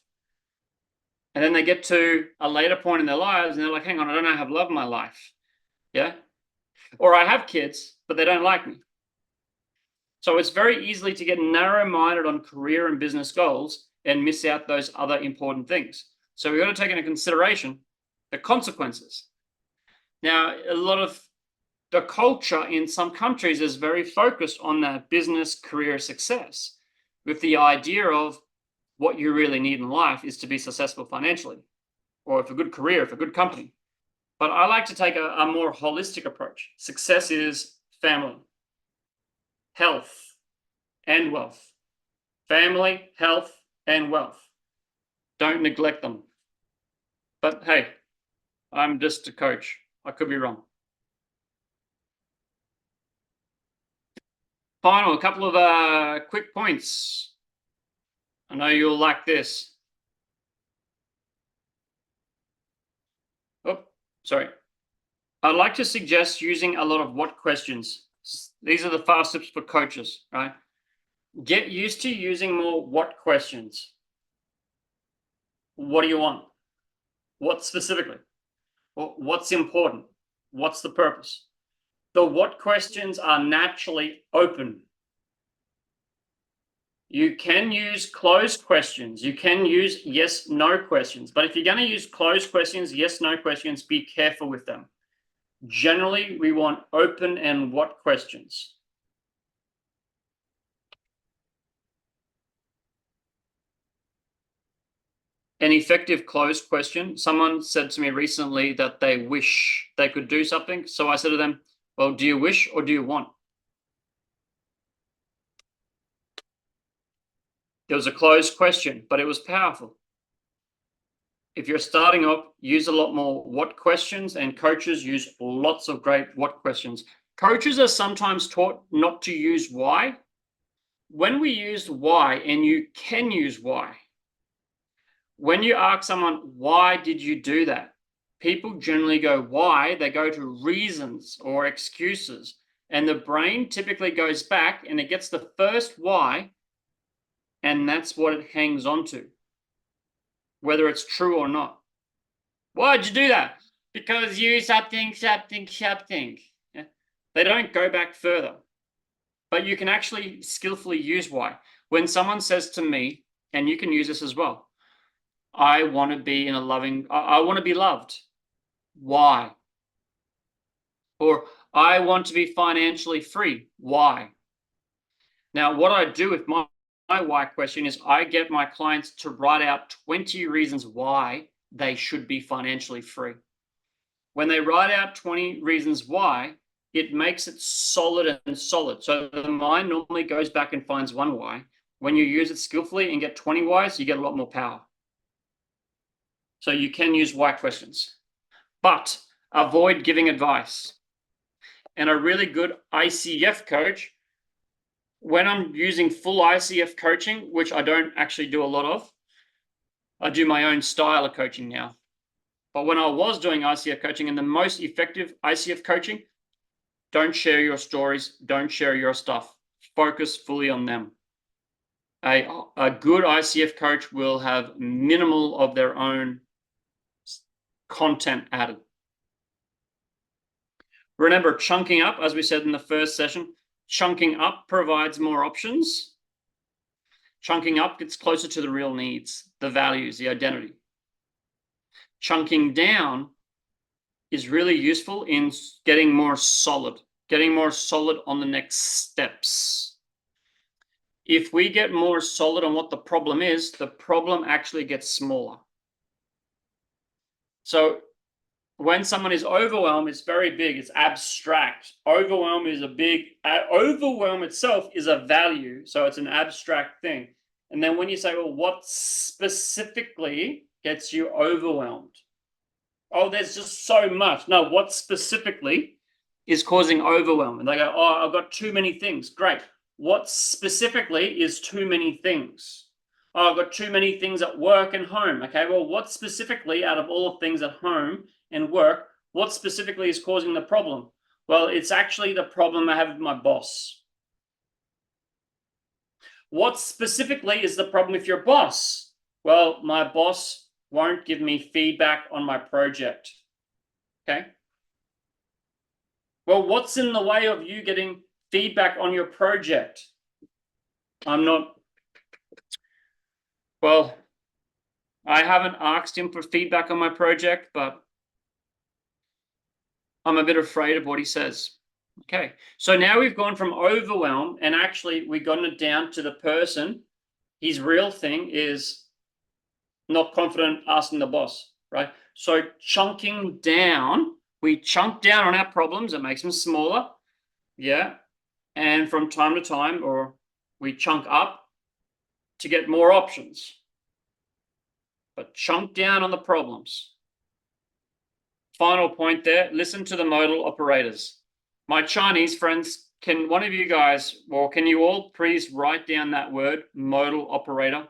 And then they get to a later point in their lives and they're like, hang on, I don't have love in my life. Yeah. Or I have kids, but they don't like me. So it's very easy to get narrow-minded on career and business goals and miss out those other important things. So we've got to take into consideration the consequences. Now, a lot of the culture in some countries is very focused on that business career success, with the idea of what you really need in life is to be successful financially, or for a good career, for a good company. But I like to take a more holistic approach. Success is family, health, and wealth. Family, health, and wealth. Don't neglect them. But hey, I'm just a coach. I could be wrong. Final, a couple of quick points. I know you'll like this. Oh, sorry. I'd like to suggest using a lot of what questions. These are the fast tips for coaches, right? Get used to using more what questions. What do you want? What specifically? What's important? What's the purpose? The what questions are naturally open. You can use closed questions. You can use yes, no questions. But if you're going to use closed questions, yes, no questions, be careful with them. Generally, we want open and what questions. An effective closed question. Someone said to me recently that they wish they could do something. So I said to them, well, do you wish or do you want? It was a closed question, but it was powerful. If you're starting off, use a lot more what questions, and coaches use lots of great what questions. Coaches are sometimes taught not to use why. When we use why, and you can use why, when you ask someone, why did you do that? People generally go, why? They go to reasons or excuses. And the brain typically goes back and it gets the first why, and that's what it hangs on to, whether it's true or not. Why'd you do that? Because you something. Yeah. They don't go back further. But you can actually skillfully use why. When someone says to me, and you can use this as well, I want to be in a loving, I want to be loved. Why? Or I want to be financially free. Why? Now, what I do with my why question is I get my clients to write out 20 reasons why they should be financially free. When they write out 20 reasons why, it makes it solid and solid. So the mind normally goes back and finds one why. When you use it skillfully and get 20 whys, you get a lot more power. So you can use why questions, but avoid giving advice. And a really good ICF coach, when I'm using full ICF coaching, which I don't actually do a lot of, I do my own style of coaching now. But when I was doing ICF coaching, and the most effective ICF coaching, don't share your stories, don't share your stuff. Focus fully on them. A good ICF coach will have minimal of their own content added. Remember, chunking up, as we said in the first session, Chunking up provides more options. Chunking up gets closer to the real needs, the values, the identity. Chunking down is really useful in getting more solid on the next steps. If we get more solid on what the problem is, the problem actually gets smaller. So when someone is overwhelmed, it's very big, it's abstract. Overwhelm itself is a value, so it's an abstract thing. And then when you say, well, what specifically gets you overwhelmed? Oh, there's just so much. No, what specifically is causing overwhelm? And they go, oh, I've got too many things. Great. What specifically is too many things? Oh, I've got too many things at work and home. Okay, well, what specifically out of all the things at home and work, what specifically is causing the problem? Well, it's actually the problem I have with my boss. What specifically is the problem with your boss? Well, my boss won't give me feedback on my project. Okay. Well, what's in the way of you getting feedback on your project? Well, I haven't asked him for feedback on my project, but I'm a bit afraid of what he says. Okay, so now we've gone from overwhelm, and actually we've gotten it down to the person. His real thing is not confident asking the boss, right? So chunking down, we chunk down on our problems, it makes them smaller. Yeah. And from time to time, or we chunk up to get more options. But chunk down on the problems. Final point there, listen to the modal operators. My Chinese friends, can one of you guys, or can you all please write down that word, modal operator,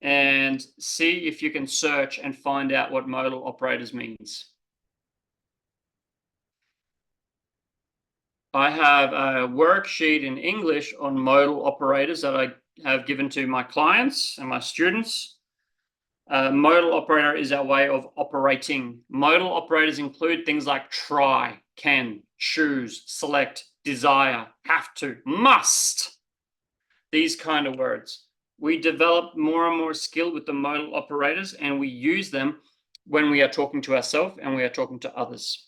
and see if you can search and find out what modal operators means. I have a worksheet in English on modal operators that I have given to my clients and my students. Modal operator is our way of operating. Modal operators include things like try, can, choose, select, desire, have to, must. These kind of words. We develop more and more skill with the modal operators, and we use them when we are talking to ourselves and we are talking to others.